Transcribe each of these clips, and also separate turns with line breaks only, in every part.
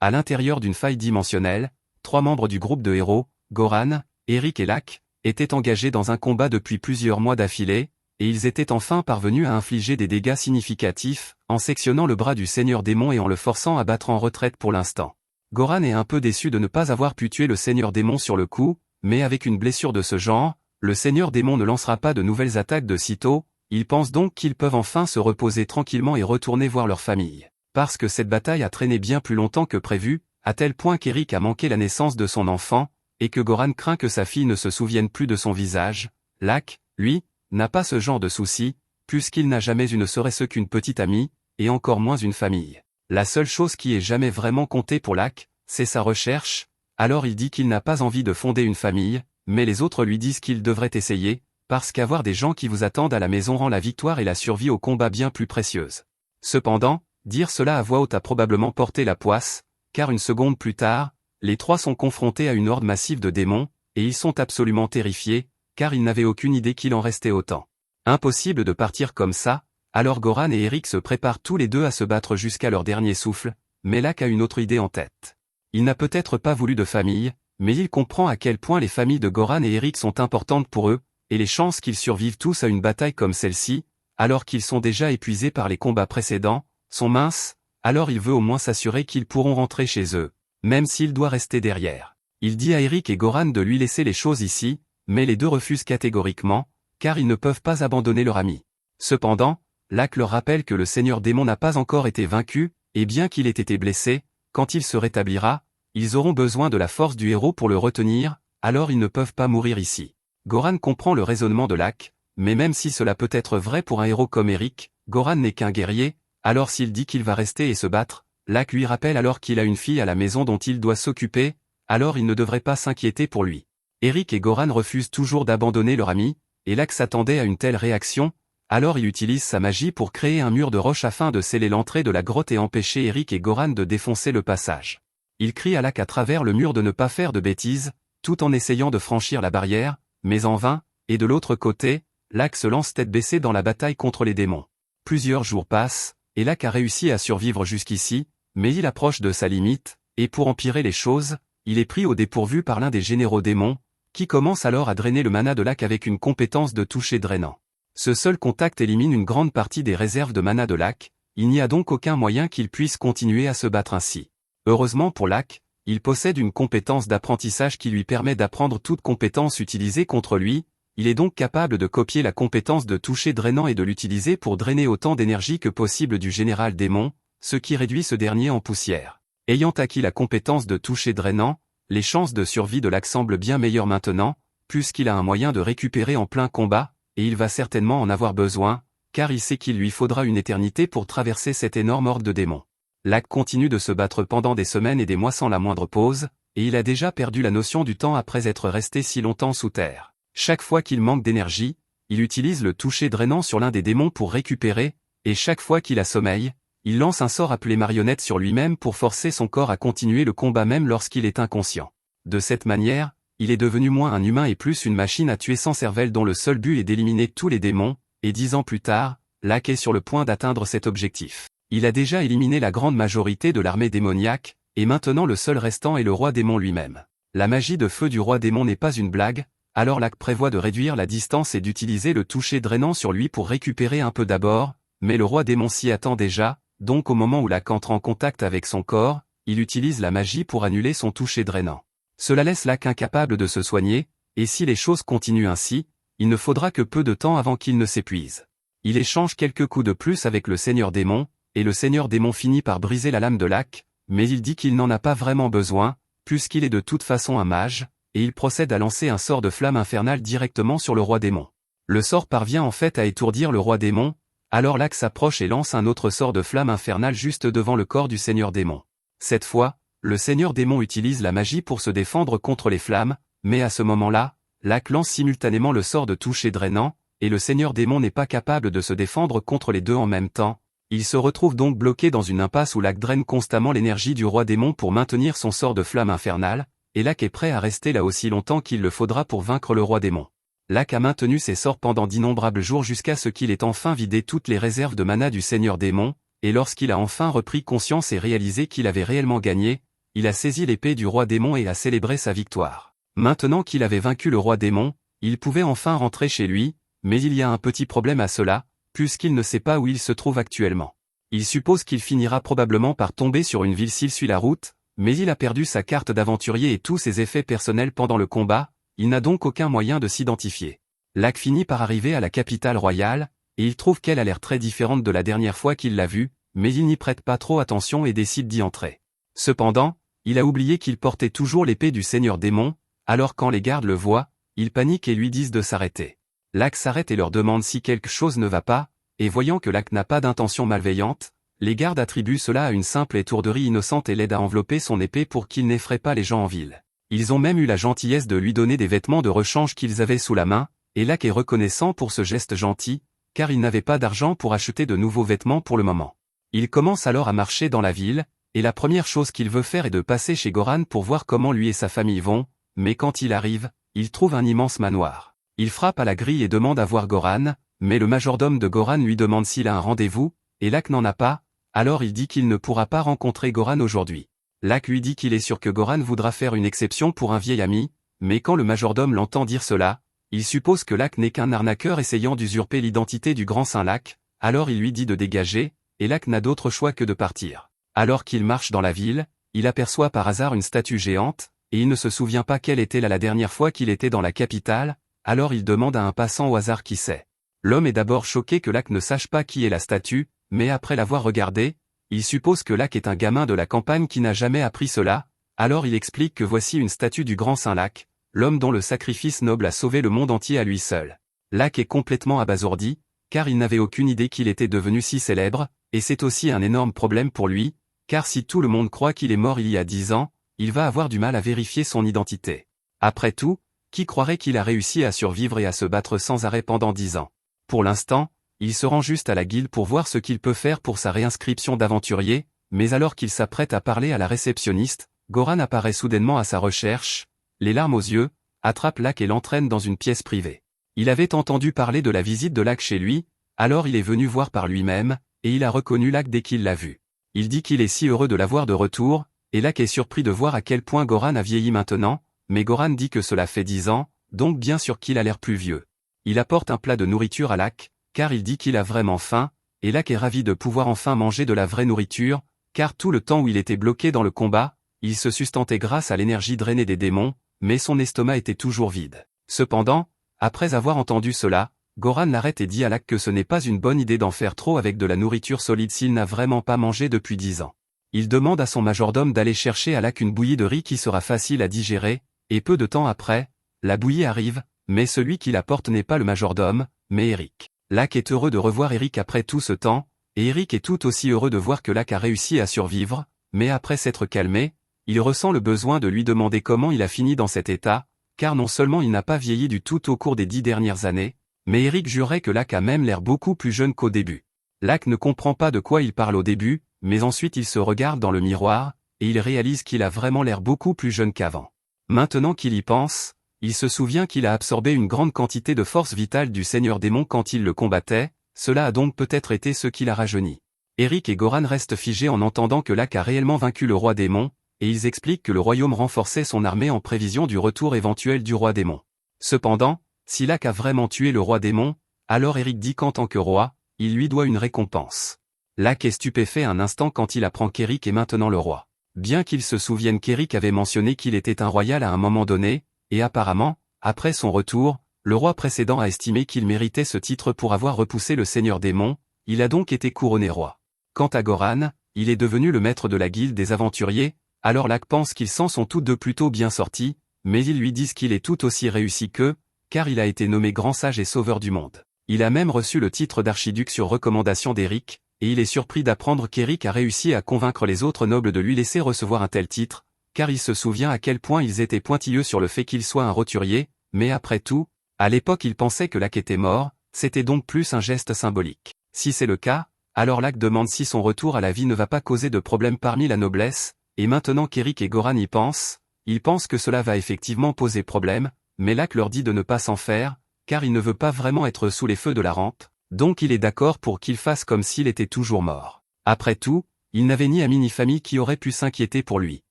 À l'intérieur d'une faille dimensionnelle, 3 membres du groupe de héros, Goran, Eric et Lac, étaient engagés dans un combat depuis plusieurs mois d'affilée, et ils étaient enfin parvenus à infliger des dégâts significatifs, en sectionnant le bras du Seigneur Démon et en le forçant à battre en retraite pour l'instant. Goran est un peu déçu de ne pas avoir pu tuer le Seigneur Démon sur le coup, mais avec une blessure de ce genre, le Seigneur Démon ne lancera pas de nouvelles attaques de sitôt, ils pensent donc qu'ils peuvent enfin se reposer tranquillement et retourner voir leur famille. Parce que cette bataille a traîné bien plus longtemps que prévu, à tel point qu'Eric a manqué la naissance de son enfant, et que Goran craint que sa fille ne se souvienne plus de son visage, Lac, lui, n'a pas ce genre de souci, puisqu'il n'a jamais eu ne serait-ce qu'une petite amie, et encore moins une famille. La seule chose qui ait jamais vraiment compté pour Lac, c'est sa recherche, alors il dit qu'il n'a pas envie de fonder une famille, mais les autres lui disent qu'il devrait essayer, parce qu'avoir des gens qui vous attendent à la maison rend la victoire et la survie au combat bien plus précieuse. Cependant, dire cela à voix haute a probablement porté la poisse, car une seconde plus tard, les trois sont confrontés à une horde massive de démons, et ils sont absolument terrifiés, car ils n'avaient aucune idée qu'il en restait autant. Impossible de partir comme ça, alors Goran et Eric se préparent tous les deux à se battre jusqu'à leur dernier souffle, mais Lac a une autre idée en tête. Il n'a peut-être pas voulu de famille, mais il comprend à quel point les familles de Goran et Eric sont importantes pour eux, et les chances qu'ils survivent tous à une bataille comme celle-ci, alors qu'ils sont déjà épuisés par les combats précédents, sont minces, alors il veut au moins s'assurer qu'ils pourront rentrer chez eux, même s'il doit rester derrière. Il dit à Eric et Goran de lui laisser les choses ici, mais les deux refusent catégoriquement, car ils ne peuvent pas abandonner leur ami. Cependant, Lac leur rappelle que le Seigneur Démon n'a pas encore été vaincu, et bien qu'il ait été blessé, quand il se rétablira, ils auront besoin de la force du héros pour le retenir, alors ils ne peuvent pas mourir ici. Goran comprend le raisonnement de Lac, mais même si cela peut être vrai pour un héros comme Eric, Goran n'est qu'un guerrier, alors s'il dit qu'il va rester et se battre, Lac lui rappelle alors qu'il a une fille à la maison dont il doit s'occuper, alors il ne devrait pas s'inquiéter pour lui. Eric et Goran refusent toujours d'abandonner leur ami, et Lac s'attendait à une telle réaction, alors il utilise sa magie pour créer un mur de roche afin de sceller l'entrée de la grotte et empêcher Eric et Goran de défoncer le passage. Il crie à Lac à travers le mur de ne pas faire de bêtises, tout en essayant de franchir la barrière, mais en vain, et de l'autre côté, Lac se lance tête baissée dans la bataille contre les démons. Plusieurs jours passent, et Lac a réussi à survivre jusqu'ici, mais il approche de sa limite, et pour empirer les choses, il est pris au dépourvu par l'un des généraux démons, qui commence alors à drainer le mana de Lac avec une compétence de toucher drainant. Ce seul contact élimine une grande partie des réserves de mana de Lac, il n'y a donc aucun moyen qu'il puisse continuer à se battre ainsi. Heureusement pour Lac, il possède une compétence d'apprentissage qui lui permet d'apprendre toute compétence utilisée contre lui, il est donc capable de copier la compétence de toucher drainant et de l'utiliser pour drainer autant d'énergie que possible du général démon, ce qui réduit ce dernier en poussière. Ayant acquis la compétence de toucher drainant, les chances de survie de Lac semblent bien meilleures maintenant, puisqu'il a un moyen de récupérer en plein combat, et il va certainement en avoir besoin, car il sait qu'il lui faudra une éternité pour traverser cette énorme horde de démons. Lac continue de se battre pendant des semaines et des mois sans la moindre pause, et il a déjà perdu la notion du temps après être resté si longtemps sous terre. Chaque fois qu'il manque d'énergie, il utilise le toucher drainant sur l'un des démons pour récupérer, et chaque fois qu'il a sommeil, il lance un sort appelé marionnette sur lui-même pour forcer son corps à continuer le combat même lorsqu'il est inconscient. De cette manière, il est devenu moins un humain et plus une machine à tuer sans cervelle dont le seul but est d'éliminer tous les démons, et 10 ans plus tard, Lac est sur le point d'atteindre cet objectif. Il a déjà éliminé la grande majorité de l'armée démoniaque, et maintenant le seul restant est le roi démon lui-même. La magie de feu du roi démon n'est pas une blague, alors Lac prévoit de réduire la distance et d'utiliser le toucher drainant sur lui pour récupérer un peu d'abord, mais le roi démon s'y attend déjà, donc au moment où Lac entre en contact avec son corps, il utilise la magie pour annuler son toucher drainant. Cela laisse Lac incapable de se soigner, et si les choses continuent ainsi, il ne faudra que peu de temps avant qu'il ne s'épuise. Il échange quelques coups de plus avec le Seigneur Démon, et le Seigneur Démon finit par briser la lame de Lac, mais il dit qu'il n'en a pas vraiment besoin, puisqu'il est de toute façon un mage, et il procède à lancer un sort de flamme infernale directement sur le roi démon. Le sort parvient en fait à étourdir le roi démon, alors Lac s'approche et lance un autre sort de flamme infernale juste devant le corps du Seigneur Démon. Cette fois, le Seigneur Démon utilise la magie pour se défendre contre les flammes, mais à ce moment-là, Lac lance simultanément le sort de toucher drainant, et le Seigneur Démon n'est pas capable de se défendre contre les deux en même temps. Il se retrouve donc bloqué dans une impasse où Lac draine constamment l'énergie du roi démon pour maintenir son sort de flamme infernale, et Lac est prêt à rester là aussi longtemps qu'il le faudra pour vaincre le roi démon. Lac a maintenu ses sorts pendant d'innombrables jours jusqu'à ce qu'il ait enfin vidé toutes les réserves de mana du Seigneur Démon, et lorsqu'il a enfin repris conscience et réalisé qu'il avait réellement gagné, il a saisi l'épée du roi démon et a célébré sa victoire. Maintenant qu'il avait vaincu le roi démon, il pouvait enfin rentrer chez lui, mais il y a un petit problème à cela, puisqu'il ne sait pas où il se trouve actuellement. Il suppose qu'il finira probablement par tomber sur une ville s'il suit la route, mais il a perdu sa carte d'aventurier et tous ses effets personnels pendant le combat, il n'a donc aucun moyen de s'identifier. Lac finit par arriver à la capitale royale, et il trouve qu'elle a l'air très différente de la dernière fois qu'il l'a vue, mais il n'y prête pas trop attention et décide d'y entrer. Cependant, il a oublié qu'il portait toujours l'épée du seigneur démon, alors quand les gardes le voient, ils paniquent et lui disent de s'arrêter. Lac s'arrête et leur demande si quelque chose ne va pas, et voyant que Lac n'a pas d'intention malveillante, les gardes attribuent cela à une simple étourderie innocente et l'aident à envelopper son épée pour qu'il n'effraie pas les gens en ville. Ils ont même eu la gentillesse de lui donner des vêtements de rechange qu'ils avaient sous la main, et Lac est reconnaissant pour ce geste gentil, car il n'avait pas d'argent pour acheter de nouveaux vêtements pour le moment. Il commence alors à marcher dans la ville, et la première chose qu'il veut faire est de passer chez Goran pour voir comment lui et sa famille vont, mais quand il arrive, il trouve un immense manoir. Il frappe à la grille et demande à voir Goran, mais le majordome de Goran lui demande s'il a un rendez-vous, et Lac n'en a pas, alors il dit qu'il ne pourra pas rencontrer Goran aujourd'hui. Lac lui dit qu'il est sûr que Goran voudra faire une exception pour un vieil ami, mais quand le majordome l'entend dire cela, il suppose que Lac n'est qu'un arnaqueur essayant d'usurper l'identité du grand saint Lac, alors il lui dit de dégager, et Lac n'a d'autre choix que de partir. Alors qu'il marche dans la ville, il aperçoit par hasard une statue géante, et il ne se souvient pas quelle était la dernière fois qu'il était dans la capitale, alors il demande à un passant au hasard qui c'est. L'homme est d'abord choqué que Lac ne sache pas qui est la statue, mais après l'avoir regardée, il suppose que Lac est un gamin de la campagne qui n'a jamais appris cela, alors il explique que voici une statue du grand saint Lac, l'homme dont le sacrifice noble a sauvé le monde entier à lui seul. Lac est complètement abasourdi, car il n'avait aucune idée qu'il était devenu si célèbre, et c'est aussi un énorme problème pour lui, car si tout le monde croit qu'il est mort il y a 10 ans, il va avoir du mal à vérifier son identité. Après tout, qui croirait qu'il a réussi à survivre et à se battre sans arrêt pendant 10 ans? Pour l'instant, il se rend juste à la guilde pour voir ce qu'il peut faire pour sa réinscription d'aventurier, mais alors qu'il s'apprête à parler à la réceptionniste, Goran apparaît soudainement à sa recherche, les larmes aux yeux, attrape Lac et l'entraîne dans une pièce privée. Il avait entendu parler de la visite de Lac chez lui, alors il est venu voir par lui-même, et il a reconnu Lac dès qu'il l'a vu. Il dit qu'il est si heureux de l'avoir de retour, et Lac est surpris de voir à quel point Goran a vieilli maintenant, mais Goran dit que cela fait 10 ans, donc bien sûr qu'il a l'air plus vieux. Il apporte un plat de nourriture à Lac, car il dit qu'il a vraiment faim, et Lac est ravi de pouvoir enfin manger de la vraie nourriture, car tout le temps où il était bloqué dans le combat, il se sustentait grâce à l'énergie drainée des démons, mais son estomac était toujours vide. Cependant, après avoir entendu cela, Goran l'arrête et dit à Lac que ce n'est pas une bonne idée d'en faire trop avec de la nourriture solide s'il n'a vraiment pas mangé depuis 10 ans. Il demande à son majordome d'aller chercher à Lac une bouillie de riz qui sera facile à digérer, et peu de temps après, la bouillie arrive, mais celui qui l'apporte n'est pas le majordome, mais Eric. Lac est heureux de revoir Eric après tout ce temps, et Eric est tout aussi heureux de voir que Lac a réussi à survivre, mais après s'être calmé, il ressent le besoin de lui demander comment il a fini dans cet état, car non seulement il n'a pas vieilli du tout au cours des 10 dernières années, mais Eric jurait que Lac a même l'air beaucoup plus jeune qu'au début. Lac ne comprend pas de quoi il parle au début, mais ensuite il se regarde dans le miroir, et il réalise qu'il a vraiment l'air beaucoup plus jeune qu'avant. Maintenant qu'il y pense, il se souvient qu'il a absorbé une grande quantité de force vitale du seigneur démon quand il le combattait, cela a donc peut-être été ce qui l'a rajeuni. Eric et Goran restent figés en entendant que Lac a réellement vaincu le roi démon, et ils expliquent que le royaume renforçait son armée en prévision du retour éventuel du roi démon. Cependant, si Lac a vraiment tué le roi démon, alors Eric dit qu'en tant que roi, il lui doit une récompense. Lac est stupéfait un instant quand il apprend qu'Eric est maintenant le roi. Bien qu'il se souvienne qu'Eric avait mentionné qu'il était un royal à un moment donné, et apparemment, après son retour, le roi précédent a estimé qu'il méritait ce titre pour avoir repoussé le seigneur démon, il a donc été couronné roi. Quant à Goran, il est devenu le maître de la guilde des aventuriers, alors Lac pense qu'ils s'en sont tous deux plutôt bien sortis, mais ils lui disent qu'il est tout aussi réussi qu'eux, car il a été nommé grand sage et sauveur du monde. Il a même reçu le titre d'archiduc sur recommandation d'Eric, et il est surpris d'apprendre qu'Eric a réussi à convaincre les autres nobles de lui laisser recevoir un tel titre, car il se souvient à quel point ils étaient pointilleux sur le fait qu'il soit un roturier, mais après tout, à l'époque il pensait que Lac était mort, c'était donc plus un geste symbolique. Si c'est le cas, alors Lac demande si son retour à la vie ne va pas causer de problème parmi la noblesse, et maintenant qu'Eric et Goran y pensent, ils pensent que cela va effectivement poser problème, mais Lac leur dit de ne pas s'en faire, car il ne veut pas vraiment être sous les feux de la rampe, donc il est d'accord pour qu'il fasse comme s'il était toujours mort. Après tout, il n'avait ni amis ni famille qui auraient pu s'inquiéter pour lui.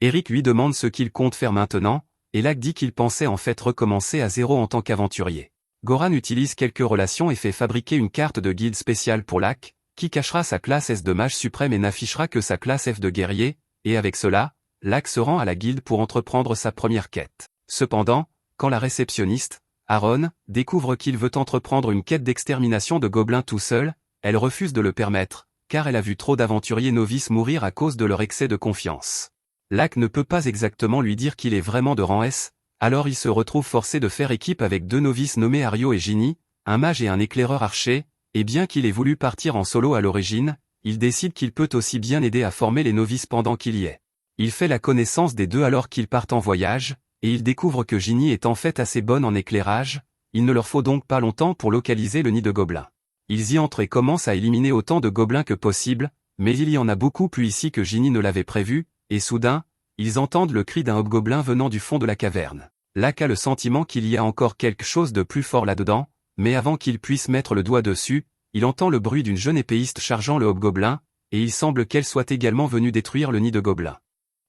Eric lui demande ce qu'il compte faire maintenant, et Lac dit qu'il pensait en fait recommencer à zéro en tant qu'aventurier. Goran utilise quelques relations et fait fabriquer une carte de guilde spéciale pour Lac, qui cachera sa classe S de mage suprême et n'affichera que sa classe F de guerrier, et avec cela, Lac se rend à la guilde pour entreprendre sa première quête. Cependant, quand la réceptionniste, Aaron, découvre qu'il veut entreprendre une quête d'extermination de gobelins tout seul, elle refuse de le permettre, car elle a vu trop d'aventuriers novices mourir à cause de leur excès de confiance. Lac ne peut pas exactement lui dire qu'il est vraiment de rang S, alors il se retrouve forcé de faire équipe avec 2 novices nommés Ario et Ginny, un mage et un éclaireur archer, et bien qu'il ait voulu partir en solo à l'origine, il décide qu'il peut aussi bien aider à former les novices pendant qu'il y est. Il fait la connaissance des 2 alors qu'ils partent en voyage, et il découvre que Ginny est en fait assez bonne en éclairage, il ne leur faut donc pas longtemps pour localiser le nid de gobelins. Ils y entrent et commencent à éliminer autant de gobelins que possible, mais il y en a beaucoup plus ici que Ginny ne l'avait prévu, et soudain, ils entendent le cri d'un hobgoblin venant du fond de la caverne. Lac a le sentiment qu'il y a encore quelque chose de plus fort là-dedans, mais avant qu'il puisse mettre le doigt dessus, il entend le bruit d'une jeune épéiste chargeant le hobgoblin, et il semble qu'elle soit également venue détruire le nid de gobelins.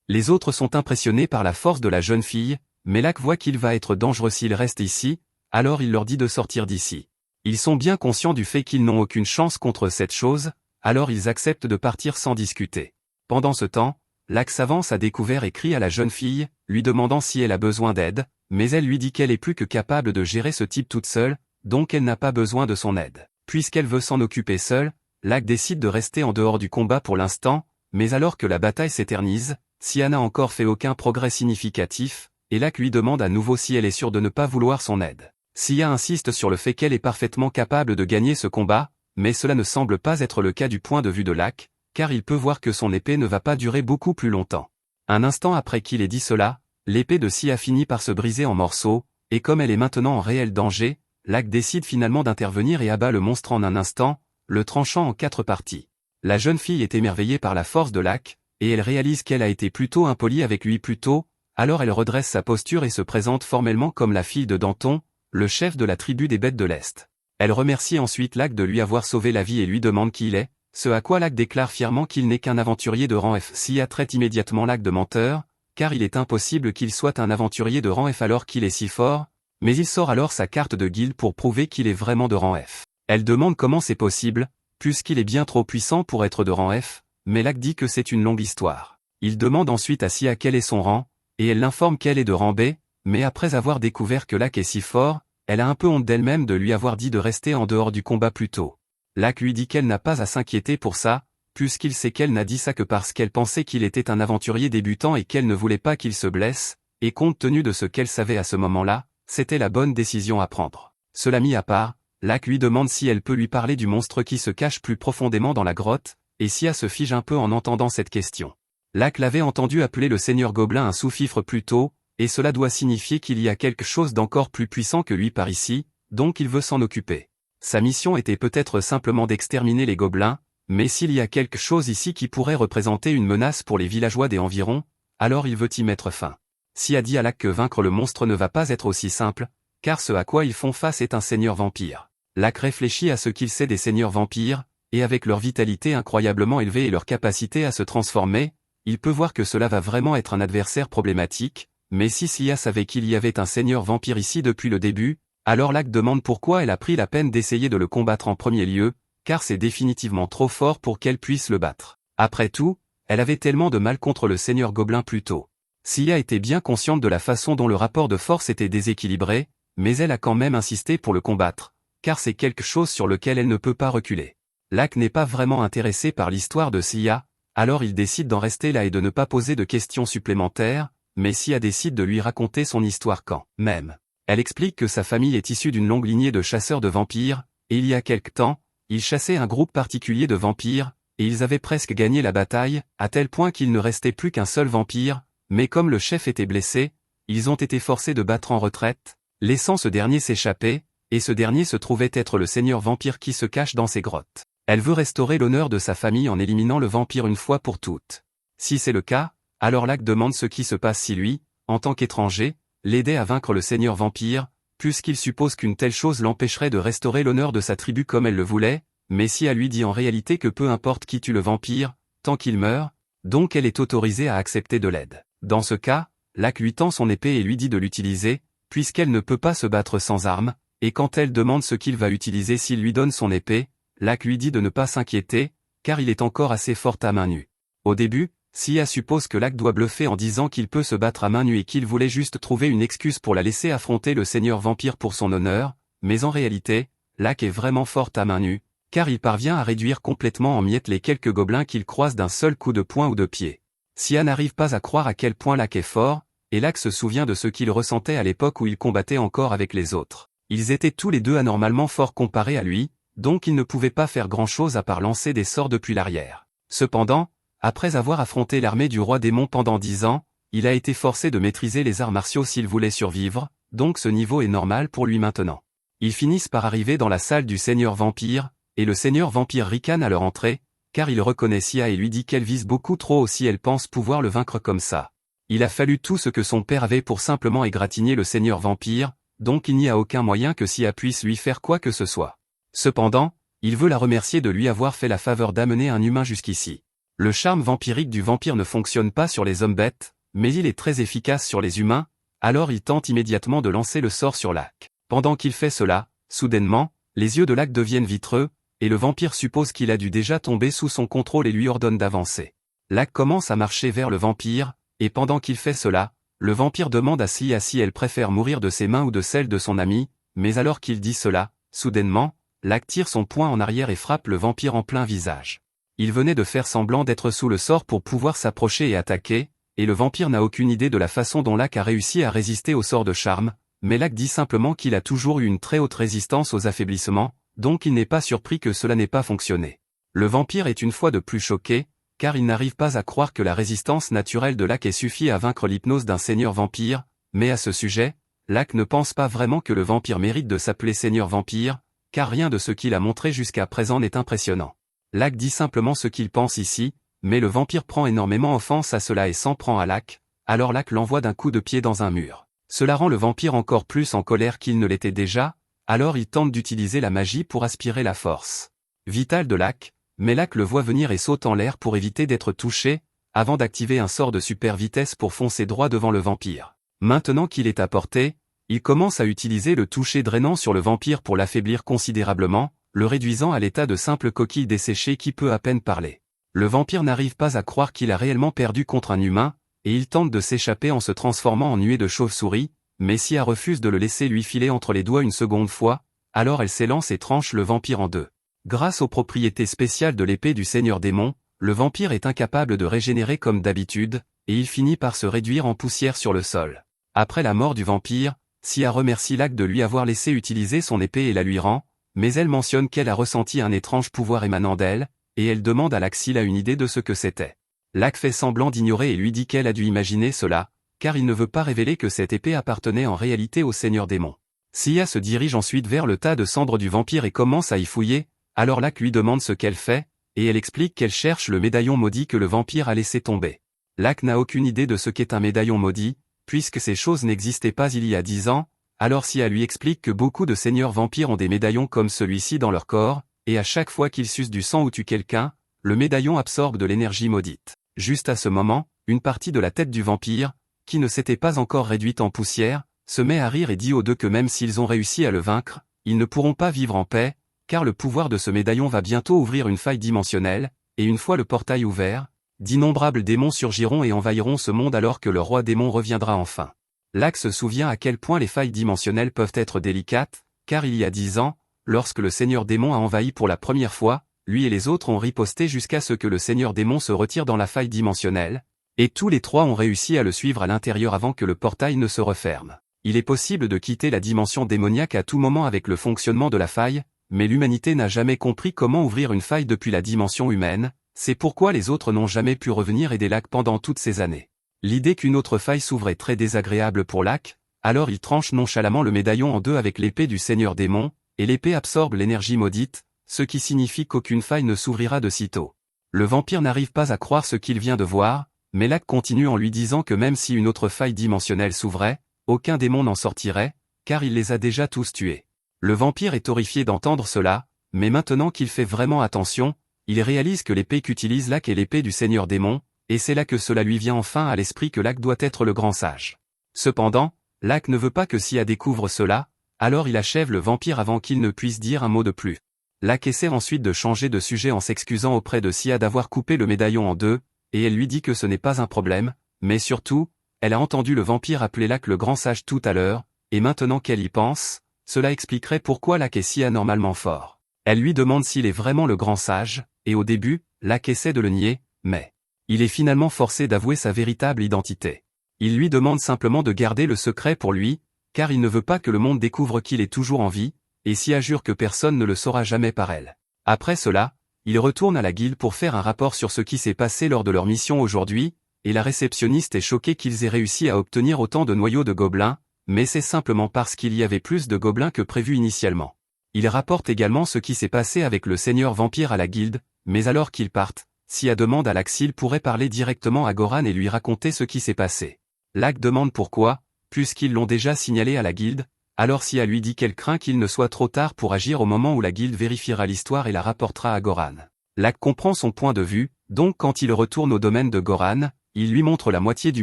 Les autres sont impressionnés par la force de la jeune fille, mais Lac voit qu'il va être dangereux s'il reste ici, alors il leur dit de sortir d'ici. Ils sont bien conscients du fait qu'ils n'ont aucune chance contre cette chose, alors ils acceptent de partir sans discuter. Pendant ce temps, Lac s'avance à découvert et crie à la jeune fille, lui demandant si elle a besoin d'aide, mais elle lui dit qu'elle est plus que capable de gérer ce type toute seule, donc elle n'a pas besoin de son aide. Puisqu'elle veut s'en occuper seule, Lac décide de rester en dehors du combat pour l'instant, mais alors que la bataille s'éternise, Sia n'a encore fait aucun progrès significatif, et Lac lui demande à nouveau si elle est sûre de ne pas vouloir son aide. Sia insiste sur le fait qu'elle est parfaitement capable de gagner ce combat, mais cela ne semble pas être le cas du point de vue de Lac, car il peut voir que son épée ne va pas durer beaucoup plus longtemps. Un instant après qu'il ait dit cela, l'épée de Sia finit par se briser en morceaux, et comme elle est maintenant en réel danger, Lac décide finalement d'intervenir et abat le monstre en un instant, le tranchant en 4 parties. La jeune fille est émerveillée par la force de Lac, et elle réalise qu'elle a été plutôt impolie avec lui plus tôt, alors elle redresse sa posture et se présente formellement comme la fille de Danton, le chef de la tribu des bêtes de l'Est. Elle remercie ensuite Lac de lui avoir sauvé la vie et lui demande qui il est, ce à quoi Lac déclare fièrement qu'il n'est qu'un aventurier de rang F. Sia traite immédiatement Lac de menteur, car il est impossible qu'il soit un aventurier de rang F alors qu'il est si fort, mais il sort alors sa carte de guilde pour prouver qu'il est vraiment de rang F. Elle demande comment c'est possible, puisqu'il est bien trop puissant pour être de rang F, mais Lac dit que c'est une longue histoire. Il demande ensuite à Sia quel est son rang, et elle l'informe qu'elle est de rang B, mais après avoir découvert que Lac est si fort, elle a un peu honte d'elle-même de lui avoir dit de rester en dehors du combat plus tôt. Lac lui dit qu'elle n'a pas à s'inquiéter pour ça, puisqu'il sait qu'elle n'a dit ça que parce qu'elle pensait qu'il était un aventurier débutant et qu'elle ne voulait pas qu'il se blesse, et compte tenu de ce qu'elle savait à ce moment-là, c'était la bonne décision à prendre. Cela mis à part, Lac lui demande si elle peut lui parler du monstre qui se cache plus profondément dans la grotte, et Sia se fige un peu en entendant cette question. Lac l'avait entendu appeler le seigneur gobelin un sous-fifre plus tôt, et cela doit signifier qu'il y a quelque chose d'encore plus puissant que lui par ici, donc il veut s'en occuper. Sa mission était peut-être simplement d'exterminer les gobelins, mais s'il y a quelque chose ici qui pourrait représenter une menace pour les villageois des environs, alors il veut y mettre fin. Sia dit à Lac que vaincre le monstre ne va pas être aussi simple, car ce à quoi ils font face est un seigneur vampire. Lac réfléchit à ce qu'il sait des seigneurs vampires, et avec leur vitalité incroyablement élevée et leur capacité à se transformer, il peut voir que cela va vraiment être un adversaire problématique, mais si Sia savait qu'il y avait un seigneur vampire ici depuis le début, alors Lac demande pourquoi elle a pris la peine d'essayer de le combattre en premier lieu, car c'est définitivement trop fort pour qu'elle puisse le battre. Après tout, elle avait tellement de mal contre le seigneur gobelin plus tôt. Sia était bien consciente de la façon dont le rapport de force était déséquilibré, mais elle a quand même insisté pour le combattre, car c'est quelque chose sur lequel elle ne peut pas reculer. Lac n'est pas vraiment intéressé par l'histoire de Sia, alors il décide d'en rester là et de ne pas poser de questions supplémentaires, mais Sia décide de lui raconter son histoire quand même. Elle explique que sa famille est issue d'une longue lignée de chasseurs de vampires, et il y a quelque temps, ils chassaient un groupe particulier de vampires, et ils avaient presque gagné la bataille, à tel point qu'il ne restait plus qu'un seul vampire, mais comme le chef était blessé, ils ont été forcés de battre en retraite, laissant ce dernier s'échapper, et ce dernier se trouvait être le seigneur vampire qui se cache dans ces grottes. Elle veut restaurer l'honneur de sa famille en éliminant le vampire une fois pour toutes. Si c'est le cas, alors Lac demande ce qui se passe si lui, en tant qu'étranger, l'aidait à vaincre le seigneur vampire, puisqu'il suppose qu'une telle chose l'empêcherait de restaurer l'honneur de sa tribu comme elle le voulait, mais Sia lui dit en réalité que peu importe qui tue le vampire, tant qu'il meurt, donc elle est autorisée à accepter de l'aide. Dans ce cas, Lac lui tend son épée et lui dit de l'utiliser, puisqu'elle ne peut pas se battre sans arme, et quand elle demande ce qu'il va utiliser s'il lui donne son épée, Lac lui dit de ne pas s'inquiéter, car il est encore assez fort à main nue. Au début, Sia suppose que Lac doit bluffer en disant qu'il peut se battre à main nue et qu'il voulait juste trouver une excuse pour la laisser affronter le seigneur vampire pour son honneur, mais en réalité, Lac est vraiment fort à main nue, car il parvient à réduire complètement en miettes les quelques gobelins qu'il croise d'un seul coup de poing ou de pied. Sia n'arrive pas à croire à quel point Lac est fort, et Lac se souvient de ce qu'il ressentait à l'époque où il combattait encore avec les autres. Ils étaient tous les deux anormalement forts comparés à lui, donc ils ne pouvaient pas faire grand-chose à part lancer des sorts depuis l'arrière. Cependant, après avoir affronté l'armée du roi démon pendant 10 ans, il a été forcé de maîtriser les arts martiaux s'il voulait survivre, donc ce niveau est normal pour lui maintenant. Ils finissent par arriver dans la salle du seigneur vampire, et le seigneur vampire ricane à leur entrée, car il reconnaît Sia et lui dit qu'elle vise beaucoup trop haut si elle pense pouvoir le vaincre comme ça. Il a fallu tout ce que son père avait pour simplement égratigner le seigneur vampire, donc il n'y a aucun moyen que Sia puisse lui faire quoi que ce soit. Cependant, il veut la remercier de lui avoir fait la faveur d'amener un humain jusqu'ici. Le charme vampirique du vampire ne fonctionne pas sur les hommes bêtes, mais il est très efficace sur les humains, alors il tente immédiatement de lancer le sort sur Lac. Pendant qu'il fait cela, soudainement, les yeux de Lac deviennent vitreux, et le vampire suppose qu'il a dû déjà tomber sous son contrôle et lui ordonne d'avancer. Lac commence à marcher vers le vampire, et pendant qu'il fait cela, le vampire demande à Sia si elle préfère mourir de ses mains ou de celles de son ami, mais alors qu'il dit cela, soudainement, Lac tire son poing en arrière et frappe le vampire en plein visage. Il venait de faire semblant d'être sous le sort pour pouvoir s'approcher et attaquer, et le vampire n'a aucune idée de la façon dont Lac a réussi à résister au sort de charme, mais Lac dit simplement qu'il a toujours eu une très haute résistance aux affaiblissements, donc il n'est pas surpris que cela n'ait pas fonctionné. Le vampire est une fois de plus choqué, car il n'arrive pas à croire que la résistance naturelle de Lac ait suffi à vaincre l'hypnose d'un seigneur vampire, mais à ce sujet, Lac ne pense pas vraiment que le vampire mérite de s'appeler seigneur vampire, car rien de ce qu'il a montré jusqu'à présent n'est impressionnant. Lac dit simplement ce qu'il pense ici, mais le vampire prend énormément offense à cela et s'en prend à Lac, alors Lac l'envoie d'un coup de pied dans un mur. Cela rend le vampire encore plus en colère qu'il ne l'était déjà, alors il tente d'utiliser la magie pour aspirer la force vitale de Lac, mais Lac le voit venir et saute en l'air pour éviter d'être touché, avant d'activer un sort de super vitesse pour foncer droit devant le vampire. Maintenant qu'il est à portée, il commence à utiliser le toucher drainant sur le vampire pour l'affaiblir considérablement, le réduisant à l'état de simple coquille desséchée qui peut à peine parler. Le vampire n'arrive pas à croire qu'il a réellement perdu contre un humain, et il tente de s'échapper en se transformant en nuée de chauve-souris, mais Sia refuse de le laisser lui filer entre les doigts une seconde fois, alors elle s'élance et tranche le vampire en deux. Grâce aux propriétés spéciales de l'épée du seigneur démon, le vampire est incapable de régénérer comme d'habitude, et il finit par se réduire en poussière sur le sol. Après la mort du vampire, Sia remercie Lac de lui avoir laissé utiliser son épée et la lui rend, mais elle mentionne qu'elle a ressenti un étrange pouvoir émanant d'elle, et elle demande à Lac s'il a une idée de ce que c'était. Lac fait semblant d'ignorer et lui dit qu'elle a dû imaginer cela, car il ne veut pas révéler que cette épée appartenait en réalité au seigneur démon. Sia se dirige ensuite vers le tas de cendres du vampire et commence à y fouiller, alors Lac lui demande ce qu'elle fait, et elle explique qu'elle cherche le médaillon maudit que le vampire a laissé tomber. Lac n'a aucune idée de ce qu'est un médaillon maudit, puisque ces choses n'existaient pas il y a 10 ans, alors Sia lui explique que beaucoup de seigneurs vampires ont des médaillons comme celui-ci dans leur corps, et à chaque fois qu'ils sucent du sang ou tuent quelqu'un, le médaillon absorbe de l'énergie maudite. Juste à ce moment, une partie de la tête du vampire, qui ne s'était pas encore réduite en poussière, se met à rire et dit aux deux que même s'ils ont réussi à le vaincre, ils ne pourront pas vivre en paix, car le pouvoir de ce médaillon va bientôt ouvrir une faille dimensionnelle, et une fois le portail ouvert, d'innombrables démons surgiront et envahiront ce monde alors que le roi démon reviendra enfin. Lac se souvient à quel point les failles dimensionnelles peuvent être délicates, car il y a 10 ans, lorsque le seigneur démon a envahi pour la première fois, lui et les autres ont riposté jusqu'à ce que le seigneur démon se retire dans la faille dimensionnelle, et tous les trois ont réussi à le suivre à l'intérieur avant que le portail ne se referme. Il est possible de quitter la dimension démoniaque à tout moment avec le fonctionnement de la faille, mais l'humanité n'a jamais compris comment ouvrir une faille depuis la dimension humaine, c'est pourquoi les autres n'ont jamais pu revenir aider Lac pendant toutes ces années. L'idée qu'une autre faille s'ouvre est très désagréable pour Lac, alors il tranche nonchalamment le médaillon en deux avec l'épée du seigneur démon, et l'épée absorbe l'énergie maudite, ce qui signifie qu'aucune faille ne s'ouvrira de sitôt. Le vampire n'arrive pas à croire ce qu'il vient de voir, mais Lac continue en lui disant que même si une autre faille dimensionnelle s'ouvrait, aucun démon n'en sortirait, car il les a déjà tous tués. Le vampire est horrifié d'entendre cela, mais maintenant qu'il fait vraiment attention, il réalise que l'épée qu'utilise Lac est l'épée du seigneur démon, et c'est là que cela lui vient enfin à l'esprit que Lak doit être le grand sage. Cependant, Lak ne veut pas que Sia découvre cela, alors il achève le vampire avant qu'il ne puisse dire un mot de plus. Lak essaie ensuite de changer de sujet en s'excusant auprès de Sia d'avoir coupé le médaillon en deux, et elle lui dit que ce n'est pas un problème, mais surtout, elle a entendu le vampire appeler Lak le grand sage tout à l'heure, et maintenant qu'elle y pense, cela expliquerait pourquoi Lak est si anormalement fort. Elle lui demande s'il est vraiment le grand sage, et au début, Lak essaie de le nier, mais il est finalement forcé d'avouer sa véritable identité. Il lui demande simplement de garder le secret pour lui, car il ne veut pas que le monde découvre qu'il est toujours en vie, et Sia jure que personne ne le saura jamais par elle. Après cela, il retourne à la guilde pour faire un rapport sur ce qui s'est passé lors de leur mission aujourd'hui, et la réceptionniste est choquée qu'ils aient réussi à obtenir autant de noyaux de gobelins, mais c'est simplement parce qu'il y avait plus de gobelins que prévu initialement. Il rapporte également ce qui s'est passé avec le seigneur vampire à la guilde, mais alors qu'ils partent, Sia demande à Lak s'il pourrait parler directement à Goran et lui raconter ce qui s'est passé. Lak demande pourquoi, puisqu'ils l'ont déjà signalé à la guilde, alors Sia lui dit qu'elle craint qu'il ne soit trop tard pour agir au moment où la guilde vérifiera l'histoire et la rapportera à Goran. Lak comprend son point de vue, donc quand il retourne au domaine de Goran, il lui montre la moitié du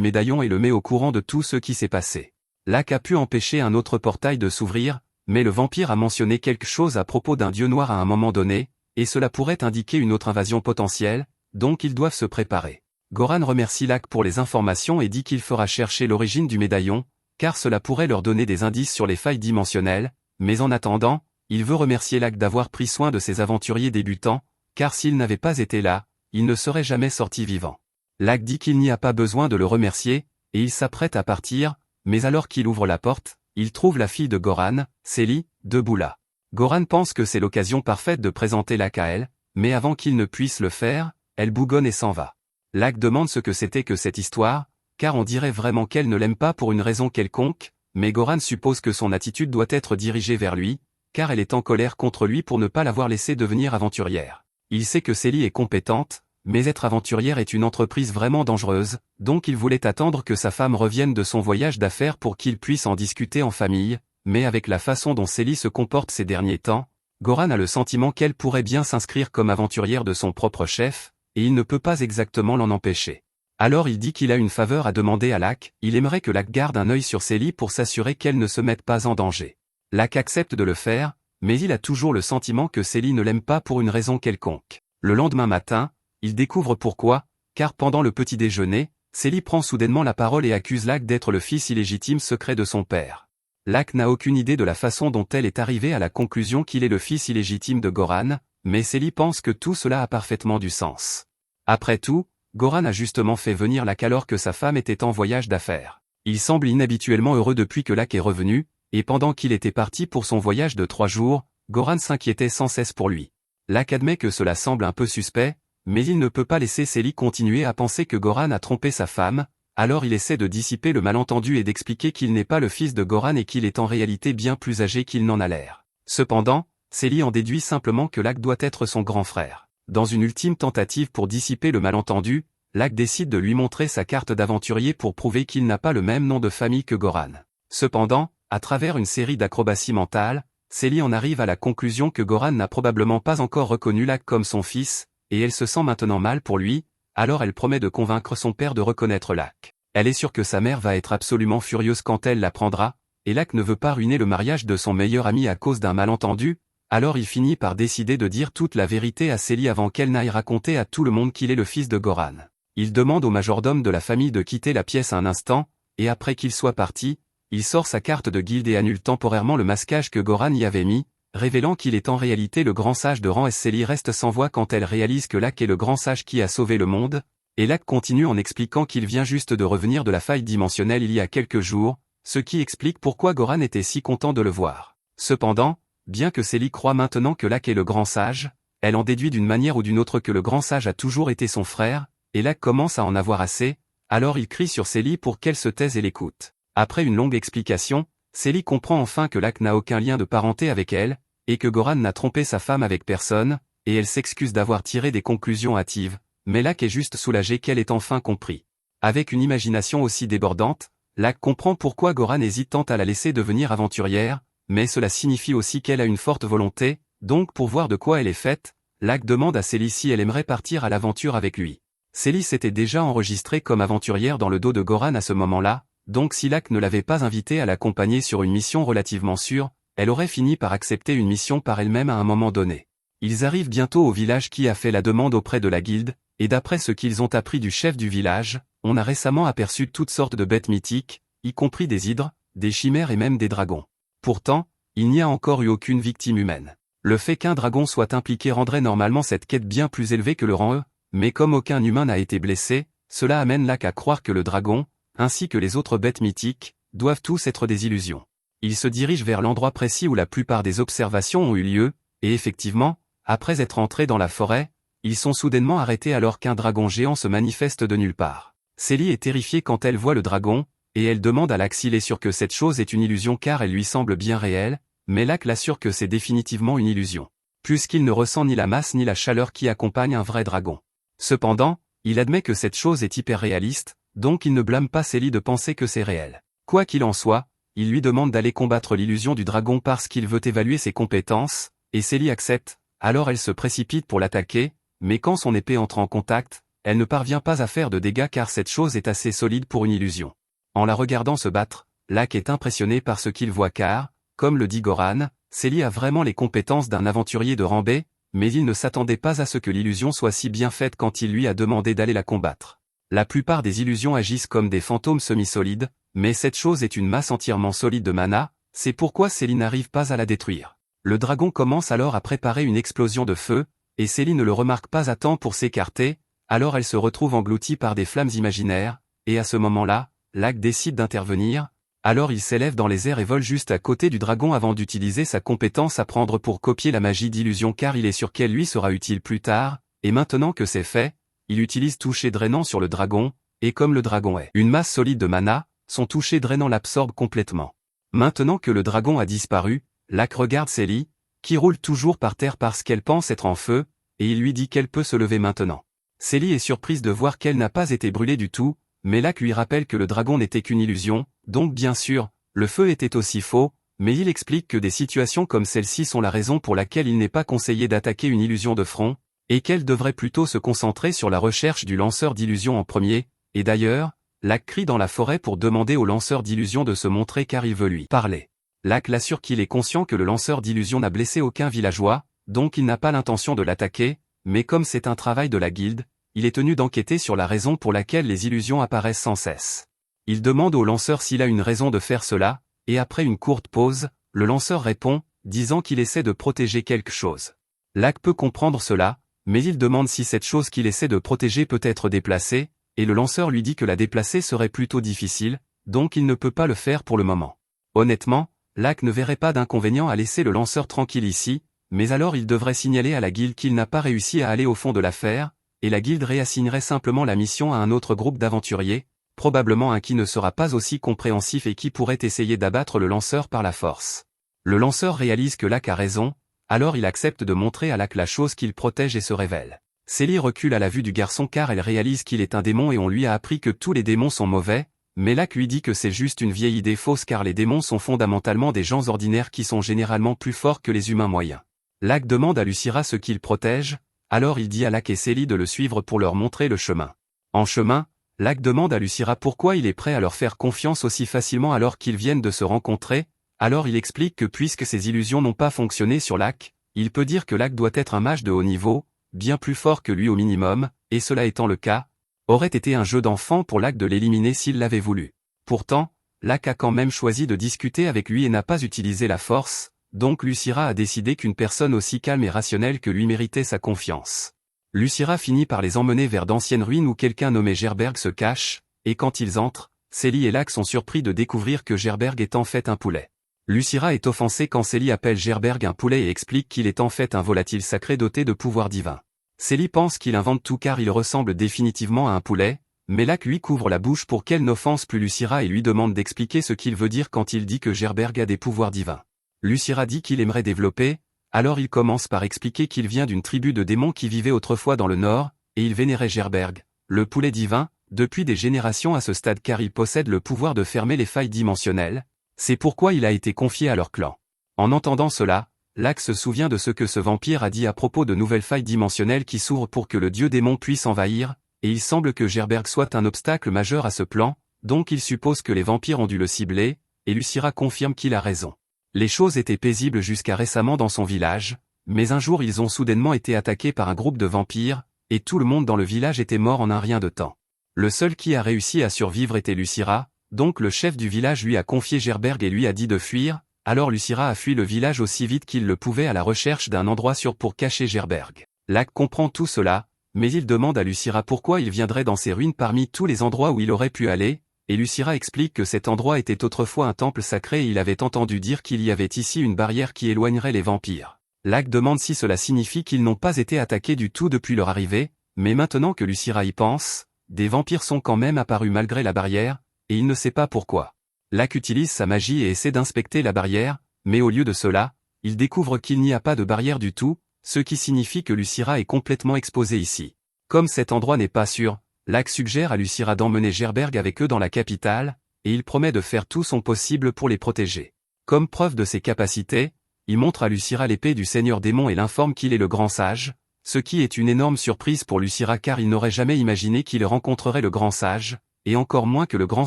médaillon et le met au courant de tout ce qui s'est passé. Lak a pu empêcher un autre portail de s'ouvrir, mais le vampire a mentionné quelque chose à propos d'un dieu noir à un moment donné, et cela pourrait indiquer une autre invasion potentielle, donc ils doivent se préparer. Goran remercie Lak pour les informations et dit qu'il fera chercher l'origine du médaillon, car cela pourrait leur donner des indices sur les failles dimensionnelles, mais en attendant, il veut remercier Lak d'avoir pris soin de ses aventuriers débutants, car s'il n'avait pas été là, il ne serait jamais sorti vivant. Lak dit qu'il n'y a pas besoin de le remercier, et il s'apprête à partir, mais alors qu'il ouvre la porte, il trouve la fille de Goran, Célie, debout là. Goran pense que c'est l'occasion parfaite de présenter Lak à elle, mais avant qu'il ne puisse le faire, elle bougonne et s'en va. Lak demande ce que c'était que cette histoire, car on dirait vraiment qu'elle ne l'aime pas pour une raison quelconque, mais Goran suppose que son attitude doit être dirigée vers lui, car elle est en colère contre lui pour ne pas l'avoir laissé devenir aventurière. Il sait que Célie est compétente, mais être aventurière est une entreprise vraiment dangereuse, donc il voulait attendre que sa femme revienne de son voyage d'affaires pour qu'il puisse en discuter en famille, mais avec la façon dont Célie se comporte ces derniers temps, Goran a le sentiment qu'elle pourrait bien s'inscrire comme aventurière de son propre chef, et il ne peut pas exactement l'en empêcher. Alors il dit qu'il a une faveur à demander à Lak, il aimerait que Lak garde un œil sur Célie pour s'assurer qu'elle ne se mette pas en danger. Lak accepte de le faire, mais il a toujours le sentiment que Célie ne l'aime pas pour une raison quelconque. Le lendemain matin, il découvre pourquoi, car pendant le petit déjeuner, Célie prend soudainement la parole et accuse Lak d'être le fils illégitime secret de son père. Lak n'a aucune idée de la façon dont elle est arrivée à la conclusion qu'il est le fils illégitime de Goran, mais Célie pense que tout cela a parfaitement du sens. Après tout, Goran a justement fait venir Lak alors que sa femme était en voyage d'affaires. Il semble inhabituellement heureux depuis que Lak est revenu, et pendant qu'il était parti pour son voyage de 3 jours, Goran s'inquiétait sans cesse pour lui. Lak admet que cela semble un peu suspect, mais il ne peut pas laisser Célie continuer à penser que Goran a trompé sa femme, alors il essaie de dissiper le malentendu et d'expliquer qu'il n'est pas le fils de Goran et qu'il est en réalité bien plus âgé qu'il n'en a l'air. Cependant, Célie en déduit simplement que Lak doit être son grand frère. Dans une ultime tentative pour dissiper le malentendu, Lak décide de lui montrer sa carte d'aventurier pour prouver qu'il n'a pas le même nom de famille que Goran. Cependant, à travers une série d'acrobaties mentales, Célie en arrive à la conclusion que Goran n'a probablement pas encore reconnu Lak comme son fils, et elle se sent maintenant mal pour lui, alors elle promet de convaincre son père de reconnaître Lak. Elle est sûre que sa mère va être absolument furieuse quand elle l'apprendra, et Lak ne veut pas ruiner le mariage de son meilleur ami à cause d'un malentendu, alors il finit par décider de dire toute la vérité à Célie avant qu'elle n'aille raconter à tout le monde qu'il est le fils de Goran. Il demande au majordome de la famille de quitter la pièce un instant, et après qu'il soit parti, il sort sa carte de guilde et annule temporairement le masquage que Goran y avait mis, révélant qu'il est en réalité le grand sage de rang. Célie reste sans voix quand elle réalise que Lak est le grand sage qui a sauvé le monde, et Lak continue en expliquant qu'il vient juste de revenir de la faille dimensionnelle il y a quelques jours, ce qui explique pourquoi Goran était si content de le voir. Cependant, bien que Célie croit maintenant que Lak est le grand sage, elle en déduit d'une manière ou d'une autre que le grand sage a toujours été son frère, et Lak commence à en avoir assez, alors il crie sur Célie pour qu'elle se taise et l'écoute. Après une longue explication, Célie comprend enfin que Lak n'a aucun lien de parenté avec elle, et que Goran n'a trompé sa femme avec personne, et elle s'excuse d'avoir tiré des conclusions hâtives, mais Lak est juste soulagé qu'elle ait enfin compris. Avec une imagination aussi débordante, Lak comprend pourquoi Goran hésite tant à la laisser devenir aventurière, mais cela signifie aussi qu'elle a une forte volonté, donc pour voir de quoi elle est faite, Lak demande à Célie si elle aimerait partir à l'aventure avec lui. Célie s'était déjà enregistrée comme aventurière dans le dos de Goran à ce moment-là, donc si Locke ne l'avait pas invitée à l'accompagner sur une mission relativement sûre, elle aurait fini par accepter une mission par elle-même à un moment donné. Ils arrivent bientôt au village qui a fait la demande auprès de la guilde, et d'après ce qu'ils ont appris du chef du village, on a récemment aperçu toutes sortes de bêtes mythiques, y compris des hydres, des chimères et même des dragons. Pourtant, il n'y a encore eu aucune victime humaine. Le fait qu'un dragon soit impliqué rendrait normalement cette quête bien plus élevée que le rang E, mais comme aucun humain n'a été blessé, cela amène Locke à croire que le dragon, ainsi que les autres bêtes mythiques, doivent tous être des illusions. Il se dirige vers l'endroit précis où la plupart des observations ont eu lieu, et effectivement, après être entrés dans la forêt, ils sont soudainement arrêtés alors qu'un dragon géant se manifeste de nulle part. Célie est terrifiée quand elle voit le dragon, et elle demande à Locke s'il est sûr que cette chose est une illusion car elle lui semble bien réelle, mais Locke l'assure que c'est définitivement une illusion, puisqu'il ne ressent ni la masse ni la chaleur qui accompagne un vrai dragon. Cependant, il admet que cette chose est hyper réaliste, donc il ne blâme pas Célie de penser que c'est réel. Quoi qu'il en soit, il lui demande d'aller combattre l'illusion du dragon parce qu'il veut évaluer ses compétences, et Célie accepte, alors elle se précipite pour l'attaquer, mais quand son épée entre en contact, elle ne parvient pas à faire de dégâts car cette chose est assez solide pour une illusion. En la regardant se battre, Locke est impressionné par ce qu'il voit car, comme le dit Goran, Célie a vraiment les compétences d'un aventurier de rang B, mais il ne s'attendait pas à ce que l'illusion soit si bien faite quand il lui a demandé d'aller la combattre. La plupart des illusions agissent comme des fantômes semi-solides, mais cette chose est une masse entièrement solide de mana, c'est pourquoi Célie n'arrive pas à la détruire. Le dragon commence alors à préparer une explosion de feu, et Célie ne le remarque pas à temps pour s'écarter, alors elle se retrouve engloutie par des flammes imaginaires, et à ce moment-là, Locke décide d'intervenir, alors il s'élève dans les airs et vole juste à côté du dragon avant d'utiliser sa compétence à prendre pour copier la magie d'illusion car il est sûr qu'elle lui sera utile plus tard, et maintenant que c'est fait, il utilise toucher drainant sur le dragon, et comme le dragon est une masse solide de mana, son toucher drainant l'absorbe complètement. Maintenant que le dragon a disparu, Locke regarde Célie, qui roule toujours par terre parce qu'elle pense être en feu, et il lui dit qu'elle peut se lever maintenant. Célie est surprise de voir qu'elle n'a pas été brûlée du tout, mais Locke lui rappelle que le dragon n'était qu'une illusion, donc bien sûr, le feu était aussi faux, mais il explique que des situations comme celle-ci sont la raison pour laquelle il n'est pas conseillé d'attaquer une illusion de front, et qu'elle devrait plutôt se concentrer sur la recherche du lanceur d'illusions en premier, et d'ailleurs, Locke crie dans la forêt pour demander au lanceur d'illusions de se montrer car il veut lui parler. Locke l'assure qu'il est conscient que le lanceur d'illusions n'a blessé aucun villageois, donc il n'a pas l'intention de l'attaquer, mais comme c'est un travail de la guilde, il est tenu d'enquêter sur la raison pour laquelle les illusions apparaissent sans cesse. Il demande au lanceur s'il a une raison de faire cela, et après une courte pause, le lanceur répond, disant qu'il essaie de protéger quelque chose. Locke peut comprendre cela, mais il demande si cette chose qu'il essaie de protéger peut être déplacée, et le lanceur lui dit que la déplacer serait plutôt difficile, donc il ne peut pas le faire pour le moment. Honnêtement, Locke ne verrait pas d'inconvénient à laisser le lanceur tranquille ici, mais alors il devrait signaler à la guilde qu'il n'a pas réussi à aller au fond de l'affaire, et la guilde réassignerait simplement la mission à un autre groupe d'aventuriers, probablement un qui ne sera pas aussi compréhensif et qui pourrait essayer d'abattre le lanceur par la force. Le lanceur réalise que Locke a raison, alors il accepte de montrer à Locke la chose qu'il protège et se révèle. Célie recule à la vue du garçon car elle réalise qu'il est un démon et on lui a appris que tous les démons sont mauvais, mais Locke lui dit que c'est juste une vieille idée fausse car les démons sont fondamentalement des gens ordinaires qui sont généralement plus forts que les humains moyens. Locke demande à Lucira ce qu'il protège, alors il dit à Locke et Célie de le suivre pour leur montrer le chemin. En chemin, Locke demande à Lucira pourquoi il est prêt à leur faire confiance aussi facilement alors qu'ils viennent de se rencontrer, alors il explique que puisque ses illusions n'ont pas fonctionné sur Locke, il peut dire que Locke doit être un mage de haut niveau, bien plus fort que lui au minimum, et cela étant le cas, aurait été un jeu d'enfant pour Locke de l'éliminer s'il l'avait voulu. Pourtant, Locke a quand même choisi de discuter avec lui et n'a pas utilisé la force, donc Lucira a décidé qu'une personne aussi calme et rationnelle que lui méritait sa confiance. Lucira finit par les emmener vers d'anciennes ruines où quelqu'un nommé Gerberg se cache, et quand ils entrent, Célie et Locke sont surpris de découvrir que Gerberg est en fait un poulet. Lucira est offensée quand Célie appelle Gerberg un poulet et explique qu'il est en fait un volatile sacré doté de pouvoirs divins. Célie pense qu'il invente tout car il ressemble définitivement à un poulet, mais Locke lui couvre la bouche pour qu'elle n'offense plus Lucira et lui demande d'expliquer ce qu'il veut dire quand il dit que Gerberg a des pouvoirs divins. Lucira dit qu'il aimerait développer, alors il commence par expliquer qu'il vient d'une tribu de démons qui vivait autrefois dans le nord, et il vénérait Gerberg, le poulet divin, depuis des générations à ce stade car il possède le pouvoir de fermer les failles dimensionnelles, c'est pourquoi il a été confié à leur clan. En entendant cela, Locke se souvient de ce que ce vampire a dit à propos de nouvelles failles dimensionnelles qui s'ouvrent pour que le dieu démon puisse envahir, et il semble que Gerberg soit un obstacle majeur à ce plan, donc il suppose que les vampires ont dû le cibler, et Lucira confirme qu'il a raison. Les choses étaient paisibles jusqu'à récemment dans son village, mais un jour ils ont soudainement été attaqués par un groupe de vampires, et tout le monde dans le village était mort en un rien de temps. Le seul qui a réussi à survivre était Lucira, donc le chef du village lui a confié Gerberg et lui a dit de fuir, alors Lucira a fui le village aussi vite qu'il le pouvait à la recherche d'un endroit sûr pour cacher Gerberg. Lac comprend tout cela, mais il demande à Lucira pourquoi il viendrait dans ces ruines parmi tous les endroits où il aurait pu aller, et Lucira explique que cet endroit était autrefois un temple sacré et il avait entendu dire qu'il y avait ici une barrière qui éloignerait les vampires. Lac demande si cela signifie qu'ils n'ont pas été attaqués du tout depuis leur arrivée, mais maintenant que Lucira y pense, des vampires sont quand même apparus malgré la barrière, et il ne sait pas pourquoi. Lac utilise sa magie et essaie d'inspecter la barrière, mais au lieu de cela, il découvre qu'il n'y a pas de barrière du tout, ce qui signifie que Lucira est complètement exposée ici. Comme cet endroit n'est pas sûr, Lac suggère à Lucira d'emmener Gerberg avec eux dans la capitale, et il promet de faire tout son possible pour les protéger. Comme preuve de ses capacités, il montre à Lucira l'épée du Seigneur Démon et l'informe qu'il est le grand sage, ce qui est une énorme surprise pour Lucira car il n'aurait jamais imaginé qu'il rencontrerait le grand sage, et encore moins que le grand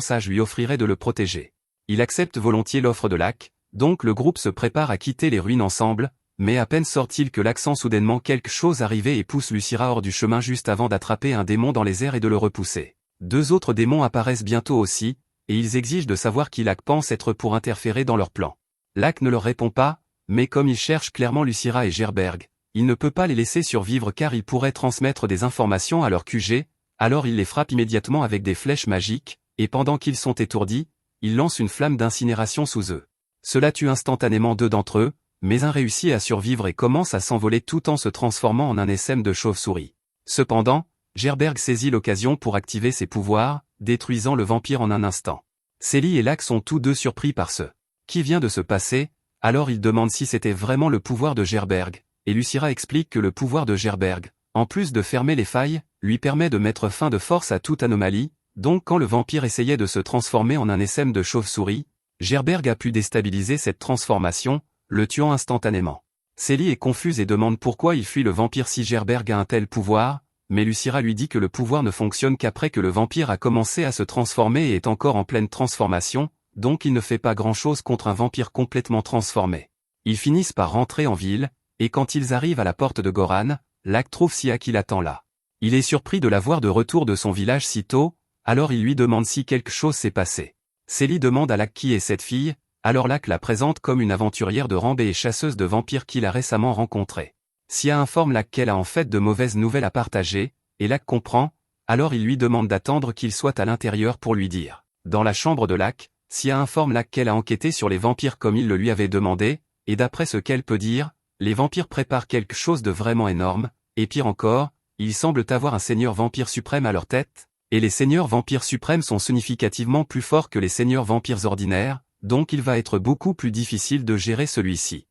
sage lui offrirait de le protéger. Il accepte volontiers l'offre de Lac, donc le groupe se prépare à quitter les ruines ensemble, mais à peine sort-il que Lac sent soudainement quelque chose arriver et pousse Lucira hors du chemin juste avant d'attraper un démon dans les airs et de le repousser. Deux autres démons apparaissent bientôt aussi, et ils exigent de savoir qui Lac pense être pour interférer dans leur plan. Lac ne leur répond pas, mais comme il cherche clairement Lucira et Gerberg, il ne peut pas les laisser survivre car ils pourraient transmettre des informations à leur QG, alors il les frappe immédiatement avec des flèches magiques, et pendant qu'ils sont étourdis, il lance une flamme d'incinération sous eux. Cela tue instantanément deux d'entre eux, mais un réussit à survivre et commence à s'envoler tout en se transformant en un essaim de chauve-souris. Cependant, Gerberg saisit l'occasion pour activer ses pouvoirs, détruisant le vampire en un instant. Célie et Lac sont tous deux surpris par ce qui vient de se passer, alors ils demandent si c'était vraiment le pouvoir de Gerberg, et Lucira explique que le pouvoir de Gerberg, en plus de fermer les failles, lui permet de mettre fin de force à toute anomalie, donc quand le vampire essayait de se transformer en un essaim de chauve-souris, Gerberg a pu déstabiliser cette transformation, le tuant instantanément. Célie est confuse et demande pourquoi il fuit le vampire si Gerberg a un tel pouvoir, mais Lucira lui dit que le pouvoir ne fonctionne qu'après que le vampire a commencé à se transformer et est encore en pleine transformation, donc il ne fait pas grand-chose contre un vampire complètement transformé. Ils finissent par rentrer en ville, et quand ils arrivent à la porte de Goran, Lac trouve Sia qui l'attend là. Il est surpris de la voir de retour de son village si tôt, alors il lui demande si quelque chose s'est passé. Célie demande à Lac qui est cette fille, alors Lac la présente comme une aventurière de Rambé et chasseuse de vampires qu'il a récemment rencontrée. Sia informe Lac qu'elle a en fait de mauvaises nouvelles à partager, et Lac comprend, alors il lui demande d'attendre qu'il soit à l'intérieur pour lui dire. Dans la chambre de Lac, Sia informe Lac qu'elle a enquêté sur les vampires comme il le lui avait demandé, et d'après ce qu'elle peut dire, les vampires préparent quelque chose de vraiment énorme, et pire encore, ils semblent avoir un seigneur vampire suprême à leur tête, et les seigneurs vampires suprêmes sont significativement plus forts que les seigneurs vampires ordinaires, donc il va être beaucoup plus difficile de gérer celui-ci.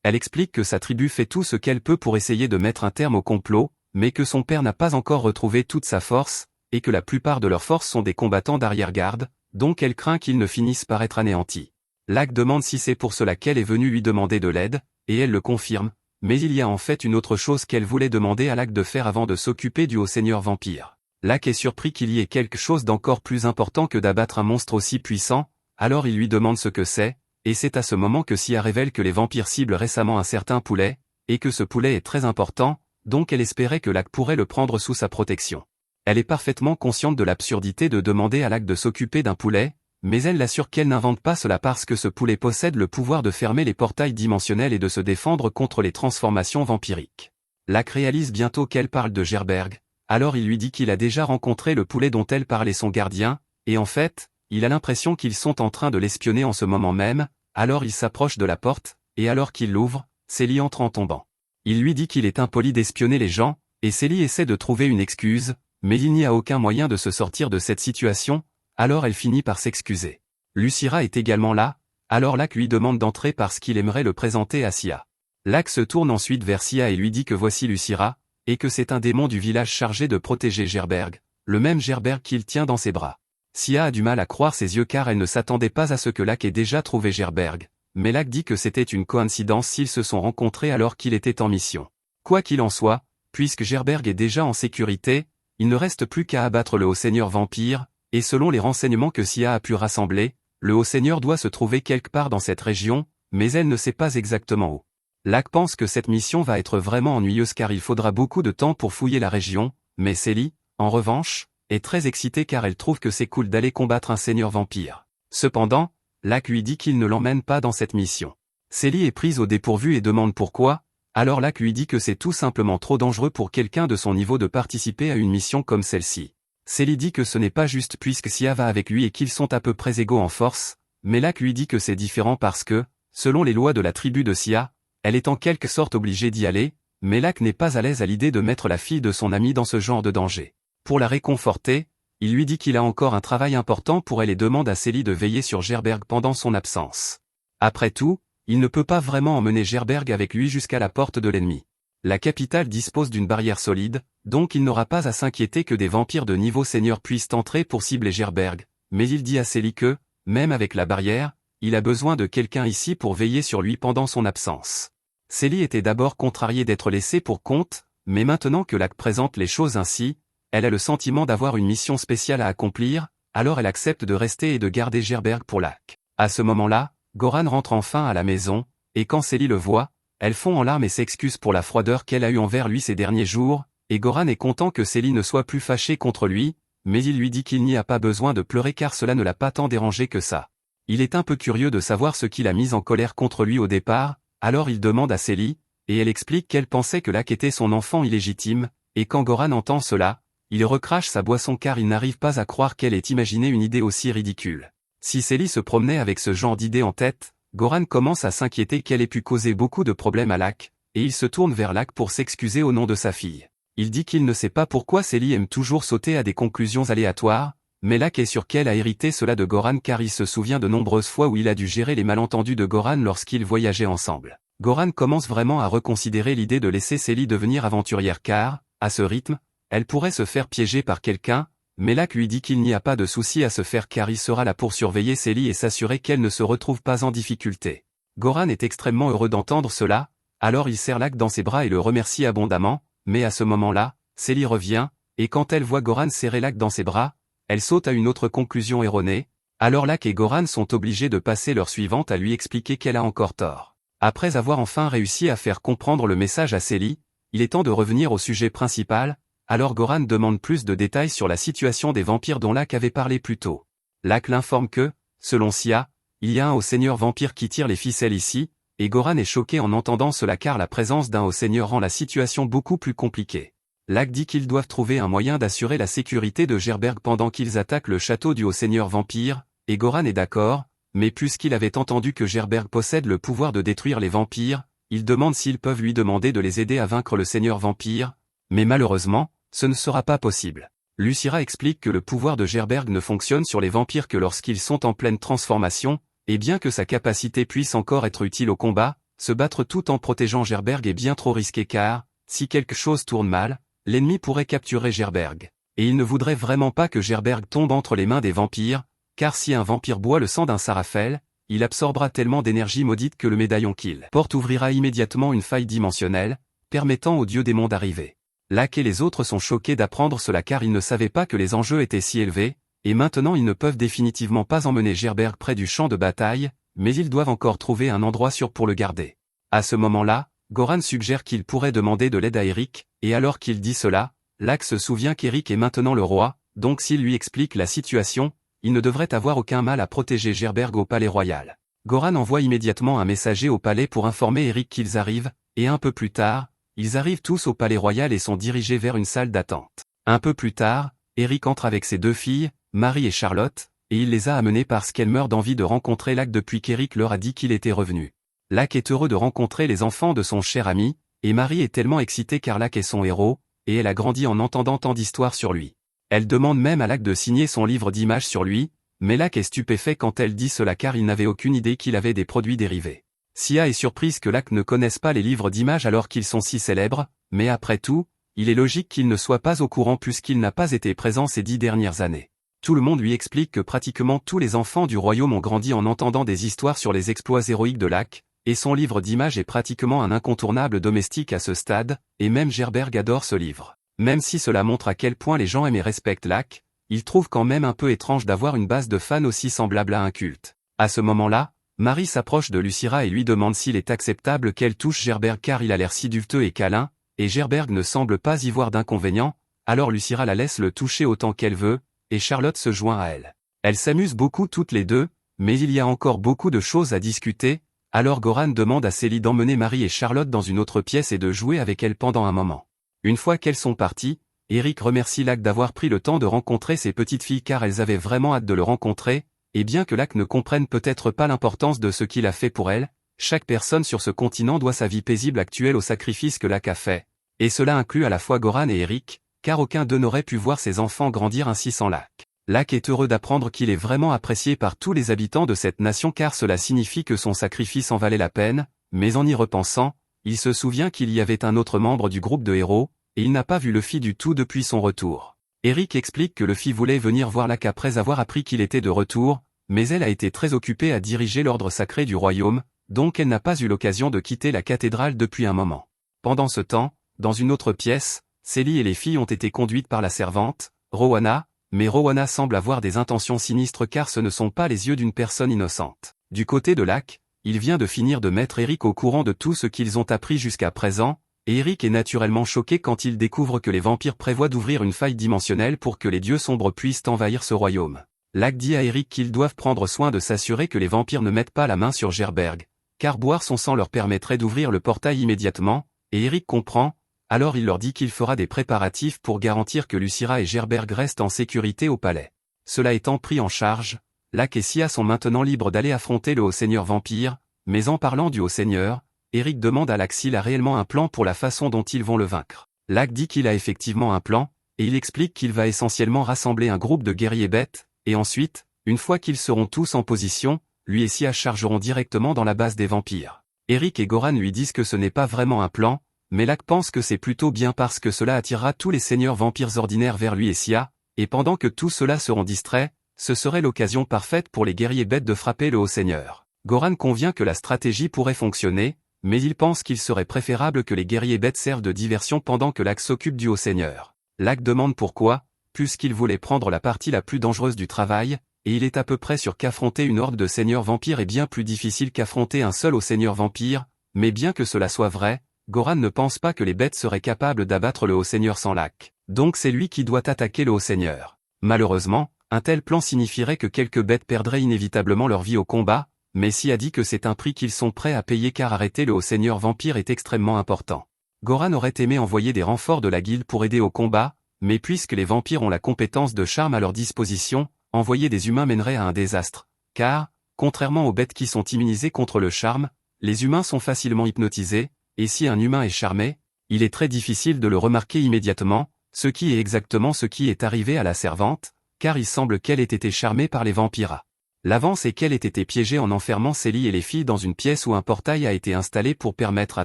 Elle explique que sa tribu fait tout ce qu'elle peut pour essayer de mettre un terme au complot, mais que son père n'a pas encore retrouvé toute sa force, et que la plupart de leurs forces sont des combattants d'arrière-garde, donc elle craint qu'ils ne finissent par être anéantis. Lac demande si c'est pour cela qu'elle est venue lui demander de l'aide, et elle le confirme, mais il y a en fait une autre chose qu'elle voulait demander à Lac de faire avant de s'occuper du haut seigneur vampire. Lac est surpris qu'il y ait quelque chose d'encore plus important que d'abattre un monstre aussi puissant, alors il lui demande ce que c'est, et c'est à ce moment que Sia révèle que les vampires ciblent récemment un certain poulet, et que ce poulet est très important, donc elle espérait que Lac pourrait le prendre sous sa protection. Elle est parfaitement consciente de l'absurdité de demander à Lac de s'occuper d'un poulet, mais elle l'assure qu'elle n'invente pas cela parce que ce poulet possède le pouvoir de fermer les portails dimensionnels et de se défendre contre les transformations vampiriques. Lac réalise bientôt qu'elle parle de Gerberg, alors il lui dit qu'il a déjà rencontré le poulet dont elle parlait son gardien, et en fait, il a l'impression qu'ils sont en train de l'espionner en ce moment même, alors il s'approche de la porte, et alors qu'il l'ouvre, Célie entre en tombant. Il lui dit qu'il est impoli d'espionner les gens, et Célie essaie de trouver une excuse, mais il n'y a aucun moyen de se sortir de cette situation, alors elle finit par s'excuser. Lucira est également là, alors Lac lui demande d'entrer parce qu'il aimerait le présenter à Sia. Lac se tourne ensuite vers Sia et lui dit que voici Lucira, et que c'est un démon du village chargé de protéger Gerberg, le même Gerberg qu'il tient dans ses bras. Sia a du mal à croire ses yeux car elle ne s'attendait pas à ce que Lac ait déjà trouvé Gerberg, mais Lac dit que c'était une coïncidence s'ils se sont rencontrés alors qu'il était en mission. Quoi qu'il en soit, puisque Gerberg est déjà en sécurité, il ne reste plus qu'à abattre le Haut-Seigneur vampire, et selon les renseignements que Sia a pu rassembler, le Haut-Seigneur doit se trouver quelque part dans cette région, mais elle ne sait pas exactement où. Locke pense que cette mission va être vraiment ennuyeuse car il faudra beaucoup de temps pour fouiller la région, mais Célie, en revanche, est très excitée car elle trouve que c'est cool d'aller combattre un seigneur vampire. Cependant, Locke lui dit qu'il ne l'emmène pas dans cette mission. Célie est prise au dépourvu et demande pourquoi, alors Locke lui dit que c'est tout simplement trop dangereux pour quelqu'un de son niveau de participer à une mission comme celle-ci. Célie dit que ce n'est pas juste puisque Sia va avec lui et qu'ils sont à peu près égaux en force, mais Locke lui dit que c'est différent parce que, selon les lois de la tribu de Sia, elle est en quelque sorte obligée d'y aller, mais Locke n'est pas à l'aise à l'idée de mettre la fille de son ami dans ce genre de danger. Pour la réconforter, il lui dit qu'il a encore un travail important pour elle et demande à Célie de veiller sur Gerberg pendant son absence. Après tout, il ne peut pas vraiment emmener Gerberg avec lui jusqu'à la porte de l'ennemi. La capitale dispose d'une barrière solide, donc il n'aura pas à s'inquiéter que des vampires de niveau seigneur puissent entrer pour cibler Gerberg, mais il dit à Célie que, même avec la barrière, il a besoin de quelqu'un ici pour veiller sur lui pendant son absence. Célie était d'abord contrariée d'être laissée pour compte, mais maintenant que Locke présente les choses ainsi, elle a le sentiment d'avoir une mission spéciale à accomplir, alors elle accepte de rester et de garder Gerberg pour Locke. À ce moment-là, Goran rentre enfin à la maison, et quand Célie le voit, elle fond en larmes et s'excuse pour la froideur qu'elle a eue envers lui ces derniers jours, et Goran est content que Célie ne soit plus fâchée contre lui, mais il lui dit qu'il n'y a pas besoin de pleurer car cela ne l'a pas tant dérangé que ça. Il est un peu curieux de savoir ce qui l'a mise en colère contre lui au départ, alors il demande à Célie, et elle explique qu'elle pensait que Locke était son enfant illégitime, et quand Goran entend cela, il recrache sa boisson car il n'arrive pas à croire qu'elle ait imaginé une idée aussi ridicule. Si Célie se promenait avec ce genre d'idée en tête, Goran commence à s'inquiéter qu'elle ait pu causer beaucoup de problèmes à Locke, et il se tourne vers Locke pour s'excuser au nom de sa fille. Il dit qu'il ne sait pas pourquoi Célie aime toujours sauter à des conclusions aléatoires, mais Locke est sûr qu'elle a hérité cela de Goran car il se souvient de nombreuses fois où il a dû gérer les malentendus de Goran lorsqu'ils voyageaient ensemble. Goran commence vraiment à reconsidérer l'idée de laisser Célie devenir aventurière car, à ce rythme, elle pourrait se faire piéger par quelqu'un, mais Locke lui dit qu'il n'y a pas de souci à se faire car il sera là pour surveiller Célie et s'assurer qu'elle ne se retrouve pas en difficulté. Goran est extrêmement heureux d'entendre cela, alors il serre Locke dans ses bras et le remercie abondamment, mais à ce moment-là, Célie revient, et quand elle voit Goran serrer Locke dans ses bras, elle saute à une autre conclusion erronée, alors Locke et Goran sont obligés de passer l'heure suivante à lui expliquer qu'elle a encore tort. Après avoir enfin réussi à faire comprendre le message à Célie, il est temps de revenir au sujet principal, alors Goran demande plus de détails sur la situation des vampires dont Locke avait parlé plus tôt. Locke l'informe que, selon Sia, il y a un haut-seigneur vampire qui tire les ficelles ici, et Goran est choqué en entendant cela car la présence d'un haut-seigneur rend la situation beaucoup plus compliquée. Locke dit qu'ils doivent trouver un moyen d'assurer la sécurité de Gerberg pendant qu'ils attaquent le château du haut-seigneur vampire, et Goran est d'accord, mais puisqu'il avait entendu que Gerberg possède le pouvoir de détruire les vampires, il demande s'ils peuvent lui demander de les aider à vaincre le seigneur vampire, mais malheureusement, ce ne sera pas possible. Lucira explique que le pouvoir de Gerberg ne fonctionne sur les vampires que lorsqu'ils sont en pleine transformation, et bien que sa capacité puisse encore être utile au combat, se battre tout en protégeant Gerberg est bien trop risqué car, si quelque chose tourne mal, l'ennemi pourrait capturer Gerberg. Et il ne voudrait vraiment pas que Gerberg tombe entre les mains des vampires, car si un vampire boit le sang d'un Sarafel, il absorbera tellement d'énergie maudite que le médaillon qu'il porte ouvrira immédiatement une faille dimensionnelle, permettant au dieu démon d'arriver. Locke et les autres sont choqués d'apprendre cela car ils ne savaient pas que les enjeux étaient si élevés, et maintenant ils ne peuvent définitivement pas emmener Gerberg près du champ de bataille, mais ils doivent encore trouver un endroit sûr pour le garder. À ce moment-là, Goran suggère qu'il pourrait demander de l'aide à Eric, et alors qu'il dit cela, Locke se souvient qu'Eric est maintenant le roi, donc s'il lui explique la situation, il ne devrait avoir aucun mal à protéger Gerberg au palais royal. Goran envoie immédiatement un messager au palais pour informer Eric qu'ils arrivent, et un peu plus tard, ils arrivent tous au palais royal et sont dirigés vers une salle d'attente. Un peu plus tard, Eric entre avec ses deux filles, Marie et Charlotte, et il les a amenées parce qu'elles meurent d'envie de rencontrer Locke depuis qu'Eric leur a dit qu'il était revenu. Locke est heureux de rencontrer les enfants de son cher ami, et Marie est tellement excitée car Locke est son héros, et elle a grandi en entendant tant d'histoires sur lui. Elle demande même à Locke de signer son livre d'images sur lui, mais Locke est stupéfait quand elle dit cela car il n'avait aucune idée qu'il avait des produits dérivés. Sia est surprise que Locke ne connaisse pas les livres d'images alors qu'ils sont si célèbres, mais après tout, il est logique qu'il ne soit pas au courant puisqu'il n'a pas été présent ces 10 dernières années. Tout le monde lui explique que pratiquement tous les enfants du royaume ont grandi en entendant des histoires sur les exploits héroïques de Locke, et son livre d'images est pratiquement un incontournable domestique à ce stade, et même Gerberg adore ce livre. Même si cela montre à quel point les gens aiment et respectent Lac, ils trouvent quand même un peu étrange d'avoir une base de fans aussi semblable à un culte. À ce moment-là, Marie s'approche de Lucira et lui demande s'il est acceptable qu'elle touche Gerberg car il a l'air si duveteux et câlin, et Gerberg ne semble pas y voir d'inconvénient, alors Lucira la laisse le toucher autant qu'elle veut, et Charlotte se joint à elle. Elles s'amusent beaucoup toutes les deux, mais il y a encore beaucoup de choses à discuter, alors Goran demande à Célie d'emmener Marie et Charlotte dans une autre pièce et de jouer avec elles pendant un moment. Une fois qu'elles sont parties, Eric remercie Lac d'avoir pris le temps de rencontrer ces petites filles car elles avaient vraiment hâte de le rencontrer, et bien que Lac ne comprenne peut-être pas l'importance de ce qu'il a fait pour elles, chaque personne sur ce continent doit sa vie paisible actuelle au sacrifice que Lac a fait. Et cela inclut à la fois Goran et Eric, car aucun d'eux n'aurait pu voir ses enfants grandir ainsi sans Lac. Lac est heureux d'apprendre qu'il est vraiment apprécié par tous les habitants de cette nation car cela signifie que son sacrifice en valait la peine, mais en y repensant, il se souvient qu'il y avait un autre membre du groupe de héros, et il n'a pas vu Luffy du tout depuis son retour. Eric explique que Luffy voulait venir voir Lac après avoir appris qu'il était de retour, mais elle a été très occupée à diriger l'ordre sacré du royaume, donc elle n'a pas eu l'occasion de quitter la cathédrale depuis un moment. Pendant ce temps, dans une autre pièce, Célie et les filles ont été conduites par la servante, Rowana, mais Rowana semble avoir des intentions sinistres car ce ne sont pas les yeux d'une personne innocente. Du côté de Lac, il vient de finir de mettre Eric au courant de tout ce qu'ils ont appris jusqu'à présent, et Eric est naturellement choqué quand il découvre que les vampires prévoient d'ouvrir une faille dimensionnelle pour que les dieux sombres puissent envahir ce royaume. Lac dit à Eric qu'ils doivent prendre soin de s'assurer que les vampires ne mettent pas la main sur Gerberg, car boire son sang leur permettrait d'ouvrir le portail immédiatement, et Eric comprend, alors il leur dit qu'il fera des préparatifs pour garantir que Lucira et Gerberg restent en sécurité au palais. Cela étant pris en charge, Lac et Sia sont maintenant libres d'aller affronter le Haut-Seigneur vampire, mais en parlant du Haut-Seigneur, Eric demande à Lac s'il a réellement un plan pour la façon dont ils vont le vaincre. Lac dit qu'il a effectivement un plan, et il explique qu'il va essentiellement rassembler un groupe de guerriers bêtes, et ensuite, une fois qu'ils seront tous en position, lui et Sia chargeront directement dans la base des vampires. Eric et Goran lui disent que ce n'est pas vraiment un plan, mais Lac pense que c'est plutôt bien parce que cela attirera tous les seigneurs vampires ordinaires vers lui et Sia, et pendant que tous ceux-là seront distraits, ce serait l'occasion parfaite pour les guerriers bêtes de frapper le Haut-Seigneur. Goran convient que la stratégie pourrait fonctionner, mais il pense qu'il serait préférable que les guerriers bêtes servent de diversion pendant que Lac s'occupe du Haut-Seigneur. Lac demande pourquoi, puisqu'il voulait prendre la partie la plus dangereuse du travail, et il est à peu près sûr qu'affronter une horde de seigneurs vampires est bien plus difficile qu'affronter un seul Haut-Seigneur vampire, mais bien que cela soit vrai, Goran ne pense pas que les bêtes seraient capables d'abattre le Haut-Seigneur sans Lac. Donc c'est lui qui doit attaquer le Haut-Seigneur. Malheureusement, un tel plan signifierait que quelques bêtes perdraient inévitablement leur vie au combat, mais Sia dit que c'est un prix qu'ils sont prêts à payer car arrêter le Haut-Seigneur vampire est extrêmement important. Goran aurait aimé envoyer des renforts de la guilde pour aider au combat, mais puisque les vampires ont la compétence de charme à leur disposition, envoyer des humains mènerait à un désastre, car, contrairement aux bêtes qui sont immunisées contre le charme, les humains sont facilement hypnotisés, et si un humain est charmé, il est très difficile de le remarquer immédiatement, ce qui est exactement ce qui est arrivé à la servante, car il semble qu'elle ait été charmée par les vampires. L'avance est qu'elle ait été piégée en enfermant Célie et les filles dans une pièce où un portail a été installé pour permettre à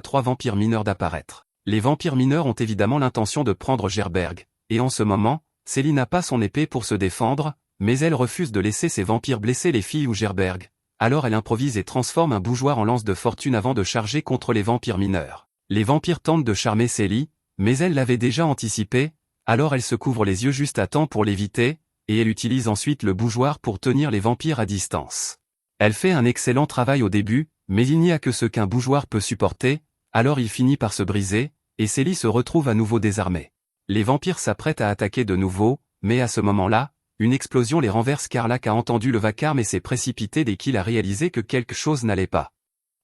3 vampires mineurs d'apparaître. Les vampires mineurs ont évidemment l'intention de prendre Gerberg, et en ce moment, Célie n'a pas son épée pour se défendre, mais elle refuse de laisser ses vampires blesser les filles ou Gerberg. Alors elle improvise et transforme un bougeoir en lance de fortune avant de charger contre les vampires mineurs. Les vampires tentent de charmer Célie, mais elle l'avait déjà anticipé, alors elle se couvre les yeux juste à temps pour l'éviter, et elle utilise ensuite le bougeoir pour tenir les vampires à distance. Elle fait un excellent travail au début, mais il n'y a que ce qu'un bougeoir peut supporter, alors il finit par se briser, et Célie se retrouve à nouveau désarmée. Les vampires s'apprêtent à attaquer de nouveau, mais à ce moment-là, une explosion les renverse car Lac a entendu le vacarme et s'est précipité dès qu'il a réalisé que quelque chose n'allait pas.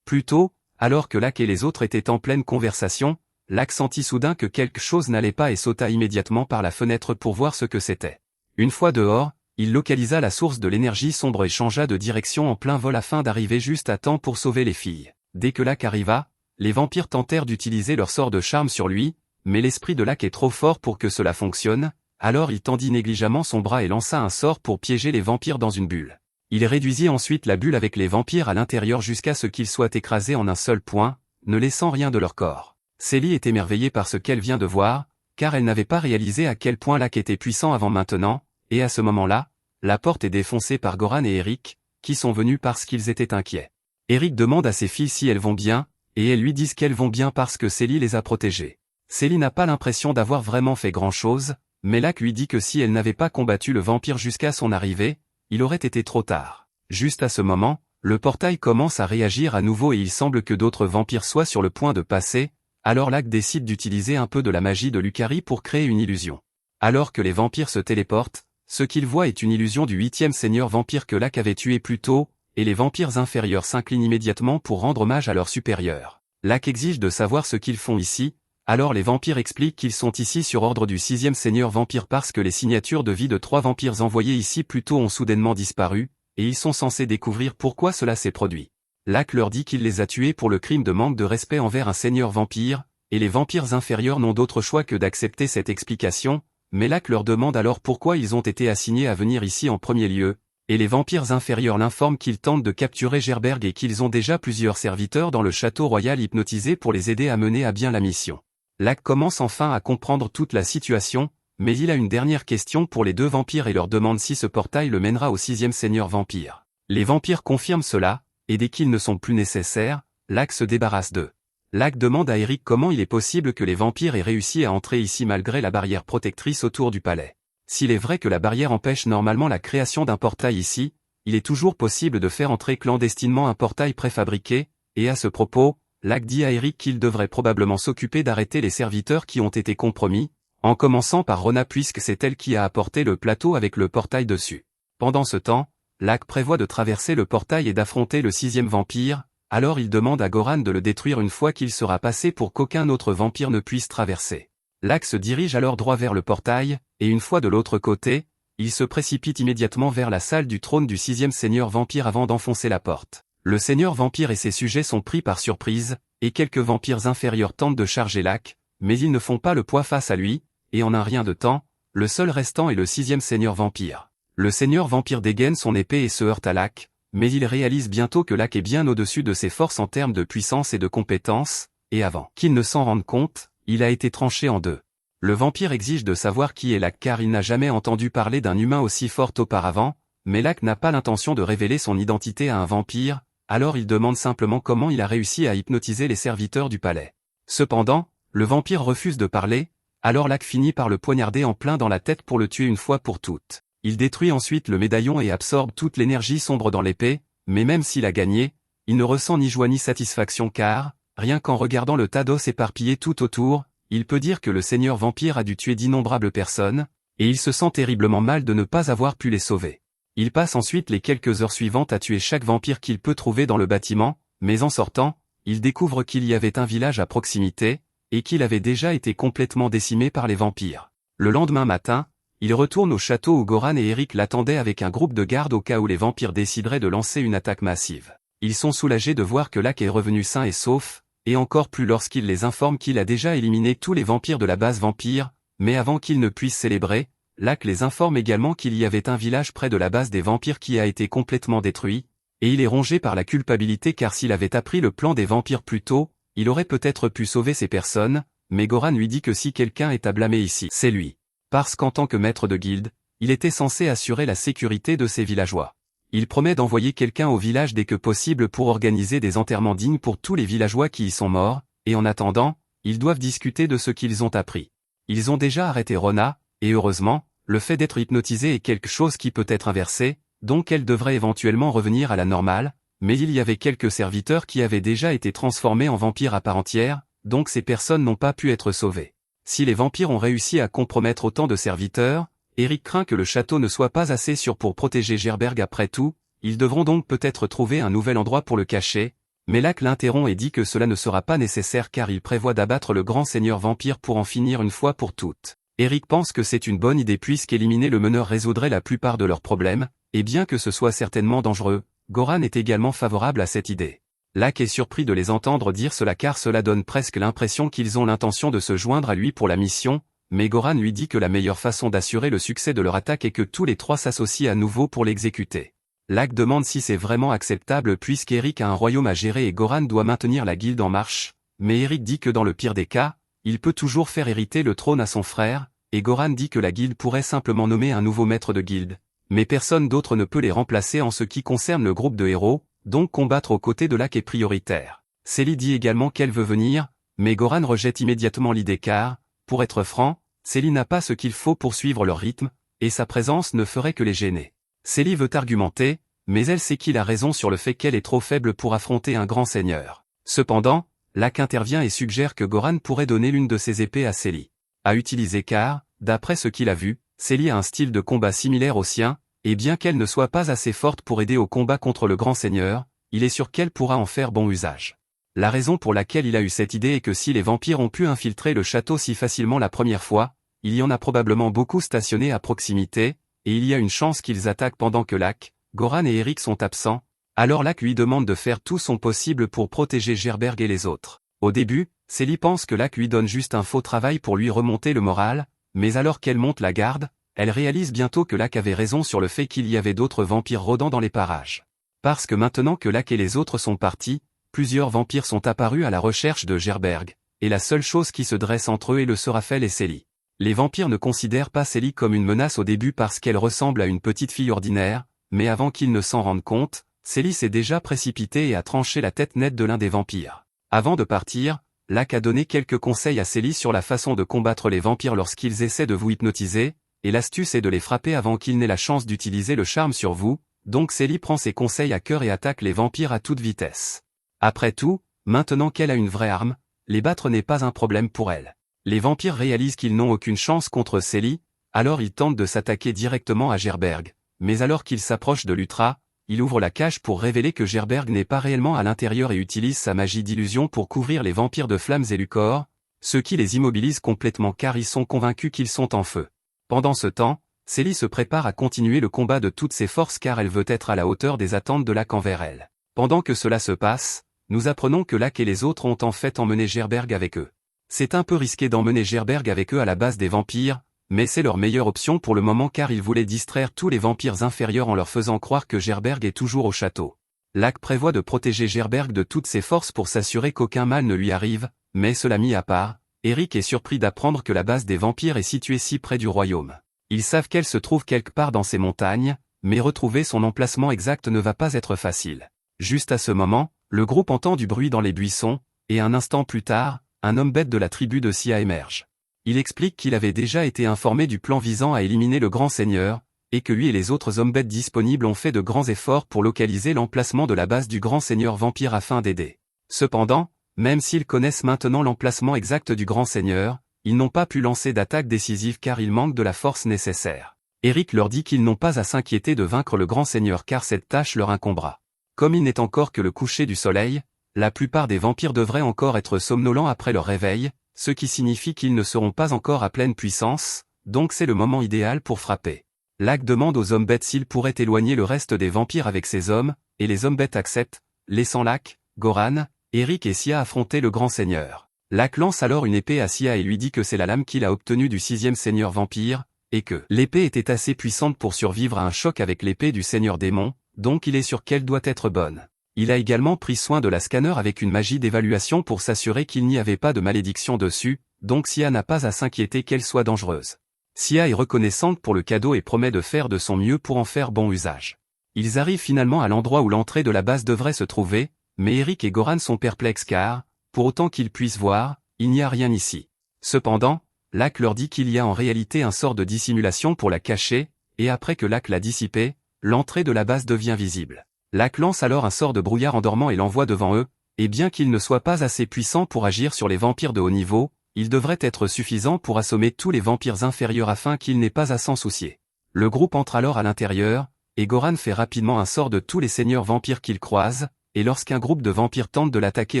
Plus tôt, alors que Lac et les autres étaient en pleine conversation, Lac sentit soudain que quelque chose n'allait pas et sauta immédiatement par la fenêtre pour voir ce que c'était. Une fois dehors, il localisa la source de l'énergie sombre et changea de direction en plein vol afin d'arriver juste à temps pour sauver les filles. Dès que Lac arriva, les vampires tentèrent d'utiliser leur sort de charme sur lui, mais l'esprit de Lac est trop fort pour que cela fonctionne, alors il tendit négligemment son bras et lança un sort pour piéger les vampires dans une bulle. Il réduisit ensuite la bulle avec les vampires à l'intérieur jusqu'à ce qu'ils soient écrasés en un seul point, ne laissant rien de leur corps. Célie est émerveillée par ce qu'elle vient de voir, car elle n'avait pas réalisé à quel point Lac était puissant avant maintenant, et à ce moment-là, la porte est défoncée par Goran et Eric, qui sont venus parce qu'ils étaient inquiets. Eric demande à ses filles si elles vont bien, et elles lui disent qu'elles vont bien parce que Célie les a protégées. Célie n'a pas l'impression d'avoir vraiment fait grand-chose, mais Lac lui dit que si elle n'avait pas combattu le vampire jusqu'à son arrivée, il aurait été trop tard. Juste à ce moment, le portail commence à réagir à nouveau et il semble que d'autres vampires soient sur le point de passer, alors Lac décide d'utiliser un peu de la magie de Lucari pour créer une illusion. Alors que les vampires se téléportent, ce qu'il voit est une illusion du 8e seigneur vampire que Lac avait tué plus tôt, et les vampires inférieurs s'inclinent immédiatement pour rendre hommage à leur supérieur. Lac exige de savoir ce qu'ils font ici, alors les vampires expliquent qu'ils sont ici sur ordre du 6e seigneur vampire parce que les signatures de vie de 3 vampires envoyés ici plus tôt ont soudainement disparu, et ils sont censés découvrir pourquoi cela s'est produit. Lac leur dit qu'il les a tués pour le crime de manque de respect envers un seigneur vampire, et les vampires inférieurs n'ont d'autre choix que d'accepter cette explication, mais Lac leur demande alors pourquoi ils ont été assignés à venir ici en premier lieu, et les vampires inférieurs l'informent qu'ils tentent de capturer Gerberg et qu'ils ont déjà plusieurs serviteurs dans le château royal hypnotisés pour les aider à mener à bien la mission. Lac commence enfin à comprendre toute la situation, mais il a une dernière question pour les 2 vampires et leur demande si ce portail le mènera au 6e seigneur vampire. Les vampires confirment cela, et dès qu'ils ne sont plus nécessaires, Lac se débarrasse d'eux. Lac demande à Eric comment il est possible que les vampires aient réussi à entrer ici malgré la barrière protectrice autour du palais. S'il est vrai que la barrière empêche normalement la création d'un portail ici, il est toujours possible de faire entrer clandestinement un portail préfabriqué, et à ce propos, Lac dit à Eric qu'il devrait probablement s'occuper d'arrêter les serviteurs qui ont été compromis, en commençant par Rona puisque c'est elle qui a apporté le plateau avec le portail dessus. Pendant ce temps, Lac prévoit de traverser le portail et d'affronter le 6e vampire, alors il demande à Goran de le détruire une fois qu'il sera passé pour qu'aucun autre vampire ne puisse traverser. Lac se dirige alors droit vers le portail, et une fois de l'autre côté, il se précipite immédiatement vers la salle du trône du 6e seigneur vampire avant d'enfoncer la porte. Le seigneur vampire et ses sujets sont pris par surprise, et quelques vampires inférieurs tentent de charger Lac, mais ils ne font pas le poids face à lui, et en un rien de temps, le seul restant est le 6e seigneur vampire. Le seigneur vampire dégaine son épée et se heurte à Lac, mais il réalise bientôt que Lac est bien au-dessus de ses forces en termes de puissance et de compétences, et avant qu'il ne s'en rende compte, il a été tranché en 2. Le vampire exige de savoir qui est Lac car il n'a jamais entendu parler d'un humain aussi fort auparavant, mais Lac n'a pas l'intention de révéler son identité à un vampire, alors il demande simplement comment il a réussi à hypnotiser les serviteurs du palais. Cependant, le vampire refuse de parler, alors Lac finit par le poignarder en plein dans la tête pour le tuer une fois pour toutes. Il détruit ensuite le médaillon et absorbe toute l'énergie sombre dans l'épée, mais même s'il a gagné, il ne ressent ni joie ni satisfaction car, rien qu'en regardant le tas d'os éparpillés tout autour, il peut dire que le seigneur vampire a dû tuer d'innombrables personnes, et il se sent terriblement mal de ne pas avoir pu les sauver. Il passe ensuite les quelques heures suivantes à tuer chaque vampire qu'il peut trouver dans le bâtiment, mais en sortant, il découvre qu'il y avait un village à proximité, et qu'il avait déjà été complètement décimé par les vampires. Le lendemain matin, il retourne au château où Goran et Eric l'attendaient avec un groupe de gardes au cas où les vampires décideraient de lancer une attaque massive. Ils sont soulagés de voir que Lac est revenu sain et sauf, et encore plus lorsqu'il les informe qu'il a déjà éliminé tous les vampires de la base vampire, mais avant qu'ils ne puissent célébrer, Lac les informe également qu'il y avait un village près de la base des vampires qui a été complètement détruit, et il est rongé par la culpabilité car s'il avait appris le plan des vampires plus tôt, il aurait peut-être pu sauver ces personnes, mais Goran lui dit que si quelqu'un est à blâmer ici, c'est lui. Parce qu'en tant que maître de guilde, il était censé assurer la sécurité de ses villageois. Il promet d'envoyer quelqu'un au village dès que possible pour organiser des enterrements dignes pour tous les villageois qui y sont morts, et en attendant, ils doivent discuter de ce qu'ils ont appris. Ils ont déjà arrêté Rona, et heureusement, le fait d'être hypnotisé est quelque chose qui peut être inversé, donc elle devrait éventuellement revenir à la normale, mais il y avait quelques serviteurs qui avaient déjà été transformés en vampires à part entière, donc ces personnes n'ont pas pu être sauvées. Si les vampires ont réussi à compromettre autant de serviteurs, Eric craint que le château ne soit pas assez sûr pour protéger Gerberg après tout, ils devront donc peut-être trouver un nouvel endroit pour le cacher, mais Lac l'interrompt et dit que cela ne sera pas nécessaire car il prévoit d'abattre le grand seigneur vampire pour en finir une fois pour toutes. Eric pense que c'est une bonne idée puisqu'éliminer le meneur résoudrait la plupart de leurs problèmes, et bien que ce soit certainement dangereux, Goran est également favorable à cette idée. Lac est surpris de les entendre dire cela car cela donne presque l'impression qu'ils ont l'intention de se joindre à lui pour la mission, mais Goran lui dit que la meilleure façon d'assurer le succès de leur attaque est que tous les trois s'associent à nouveau pour l'exécuter. Lac demande si c'est vraiment acceptable puisqu'Eric a un royaume à gérer et Goran doit maintenir la guilde en marche, mais Eric dit que dans le pire des cas, il peut toujours faire hériter le trône à son frère, et Goran dit que la guilde pourrait simplement nommer un nouveau maître de guilde, mais personne d'autre ne peut les remplacer en ce qui concerne le groupe de héros, donc combattre aux côtés de Lac est prioritaire. Célie dit également qu'elle veut venir, Mais Goran rejette immédiatement l'idée car, pour être franc, Célie n'a pas ce qu'il faut pour suivre leur rythme, et sa présence ne ferait que les gêner. Célie veut argumenter, mais elle sait qu'il a raison sur le fait qu'elle est trop faible pour affronter un grand seigneur. Cependant, Lak intervient et suggère que Goran pourrait donner l'une de ses épées à Célie. À utiliser car, d'après ce qu'il a vu, Célie a un style de combat similaire au sien, et bien qu'elle ne soit pas assez forte pour aider au combat contre le grand seigneur, il est sûr qu'elle pourra en faire bon usage. La raison pour laquelle il a eu cette idée est que si les vampires ont pu infiltrer le château si facilement la première fois, il y en a probablement beaucoup stationnés à proximité, et il y a une chance qu'ils attaquent pendant que Lak, Goran et Erik sont absents, alors Lak lui demande de faire tout son possible pour protéger Gerberg et les autres. Au début, Célie pense que Lak lui donne juste un faux travail pour lui remonter le moral, mais alors qu'elle monte la garde, elle réalise bientôt que Lak avait raison sur le fait qu'il y avait d'autres vampires rôdant dans les parages. Parce que maintenant que Lak et les autres sont partis, plusieurs vampires sont apparus à la recherche de Gerberg, et la seule chose qui se dresse entre eux est le Sorafel et Célie. Les vampires ne considèrent pas Célie comme une menace au début parce qu'elle ressemble à une petite fille ordinaire, mais avant qu'ils ne s'en rendent compte, Célie s'est déjà précipitée et a tranché la tête nette de l'un des vampires. Avant de partir, Lak a donné quelques conseils à Célie sur la façon de combattre les vampires lorsqu'ils essaient de vous hypnotiser, et l'astuce est de les frapper avant qu'ils n'aient la chance d'utiliser le charme sur vous, donc Célie prend ses conseils à cœur et attaque les vampires à toute vitesse. Après tout, maintenant qu'elle a une vraie arme, les battre n'est pas un problème pour elle. Les vampires réalisent qu'ils n'ont aucune chance contre Célie, alors ils tentent de s'attaquer directement à Gerberg, mais alors qu'il s'approche de l'Ultra, il ouvre la cage pour révéler que Gerberg n'est pas réellement à l'intérieur et utilise sa magie d'illusion pour couvrir les vampires de flammes et Lucor, ce qui les immobilise complètement car ils sont convaincus qu'ils sont en feu. Pendant ce temps, Célie se prépare à continuer le combat de toutes ses forces car elle veut être à la hauteur des attentes de Lak envers elle. Pendant que cela se passe, nous apprenons que Lak et les autres ont en fait emmené Gerberg avec eux. C'est un peu risqué d'emmener Gerberg avec eux à la base des vampires, mais c'est leur meilleure option pour le moment car ils voulaient distraire tous les vampires inférieurs en leur faisant croire que Gerberg est toujours au château. Lak prévoit de protéger Gerberg de toutes ses forces pour s'assurer qu'aucun mal ne lui arrive, mais cela mis à part, Erik est surpris d'apprendre que la base des vampires est située si près du royaume. Ils savent qu'elle se trouve quelque part dans ces montagnes, mais retrouver son emplacement exact ne va pas être facile. Juste à ce moment, le groupe entend du bruit dans les buissons, et un instant plus tard, un homme bête de la tribu de Sia émerge. Il explique qu'il avait déjà été informé du plan visant à éliminer le grand seigneur, et que lui et les autres hommes bêtes disponibles ont fait de grands efforts pour localiser l'emplacement de la base du grand seigneur vampire afin d'aider. Cependant, même s'ils connaissent maintenant l'emplacement exact du grand seigneur, ils n'ont pas pu lancer d'attaque décisive car ils manquent de la force nécessaire. Erik leur dit qu'ils n'ont pas à s'inquiéter de vaincre le grand seigneur car cette tâche leur incombera. Comme il n'est encore que le coucher du soleil, la plupart des vampires devraient encore être somnolents après leur réveil, ce qui signifie qu'ils ne seront pas encore à pleine puissance, donc c'est le moment idéal pour frapper. Lak demande aux hommes bêtes s'ils pourraient éloigner le reste des vampires avec ces hommes, et les hommes bêtes acceptent, laissant Lak, Goran, Erik et Sia affronter le grand seigneur. Lak lance alors une épée à Sia et lui dit que c'est la lame qu'il a obtenue du 6e seigneur vampire, et que l'épée était assez puissante pour survivre à un choc avec l'épée du seigneur démon, donc il est sûr qu'elle doit être bonne. Il a également pris soin de la scanner avec une magie d'évaluation pour s'assurer qu'il n'y avait pas de malédiction dessus, donc Sia n'a pas à s'inquiéter qu'elle soit dangereuse. Sia est reconnaissante pour le cadeau et promet de faire de son mieux pour en faire bon usage. Ils arrivent finalement à l'endroit où l'entrée de la base devrait se trouver, mais Erik et Goran sont perplexes car, pour autant qu'ils puissent voir, il n'y a rien ici. Cependant, Lak leur dit qu'il y a en réalité un sort de dissimulation pour la cacher, et après que Lak l'a dissipé, l'entrée de la base devient visible. Lak lance alors un sort de brouillard endormant et l'envoie devant eux, et bien qu'il ne soit pas assez puissant pour agir sur les vampires de haut niveau, il devrait être suffisant pour assommer tous les vampires inférieurs afin qu'il n'ait pas à s'en soucier. Le groupe entre alors à l'intérieur, et Goran fait rapidement un sort de tous les seigneurs vampires qu'il croise, et lorsqu'un groupe de vampires tente de l'attaquer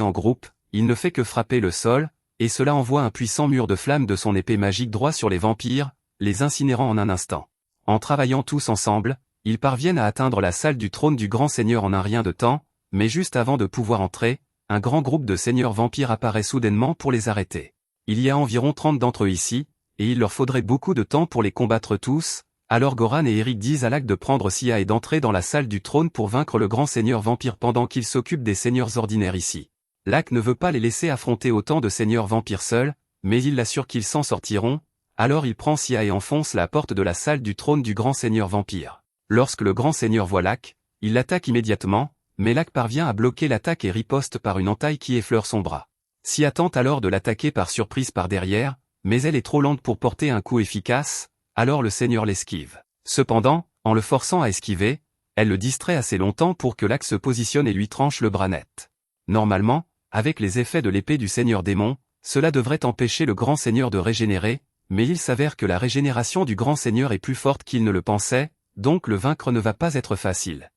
en groupe, il ne fait que frapper le sol, et cela envoie un puissant mur de flammes de son épée magique droit sur les vampires, les incinérant en un instant. En travaillant tous ensemble, ils parviennent à atteindre la salle du trône du grand seigneur en un rien de temps, mais juste avant de pouvoir entrer, un grand groupe de seigneurs vampires apparaît soudainement pour les arrêter. Il y a environ 30 d'entre eux ici, et il leur faudrait beaucoup de temps pour les combattre tous, alors Goran et Erik disent à Lak de prendre Sia et d'entrer dans la salle du trône pour vaincre le grand seigneur vampire pendant qu'il s'occupe des seigneurs ordinaires ici. Lak ne veut pas les laisser affronter autant de seigneurs vampires seuls, mais il l'assure qu'ils s'en sortiront, alors il prend Sia et enfonce la porte de la salle du trône du grand seigneur vampire. Lorsque le grand seigneur voit Lak, il l'attaque immédiatement, mais Lak parvient à bloquer l'attaque et riposte par une entaille qui effleure son bras. Sia tente alors de l'attaquer par surprise par derrière, mais elle est trop lente pour porter un coup efficace, alors le seigneur l'esquive. Cependant, en le forçant à esquiver, elle le distrait assez longtemps pour que Lak se positionne et lui tranche le bras net. Normalement, avec les effets de l'épée du seigneur démon, cela devrait empêcher le grand seigneur de régénérer, mais il s'avère que la régénération du grand seigneur est plus forte qu'il ne le pensait, donc le vaincre ne va pas être facile.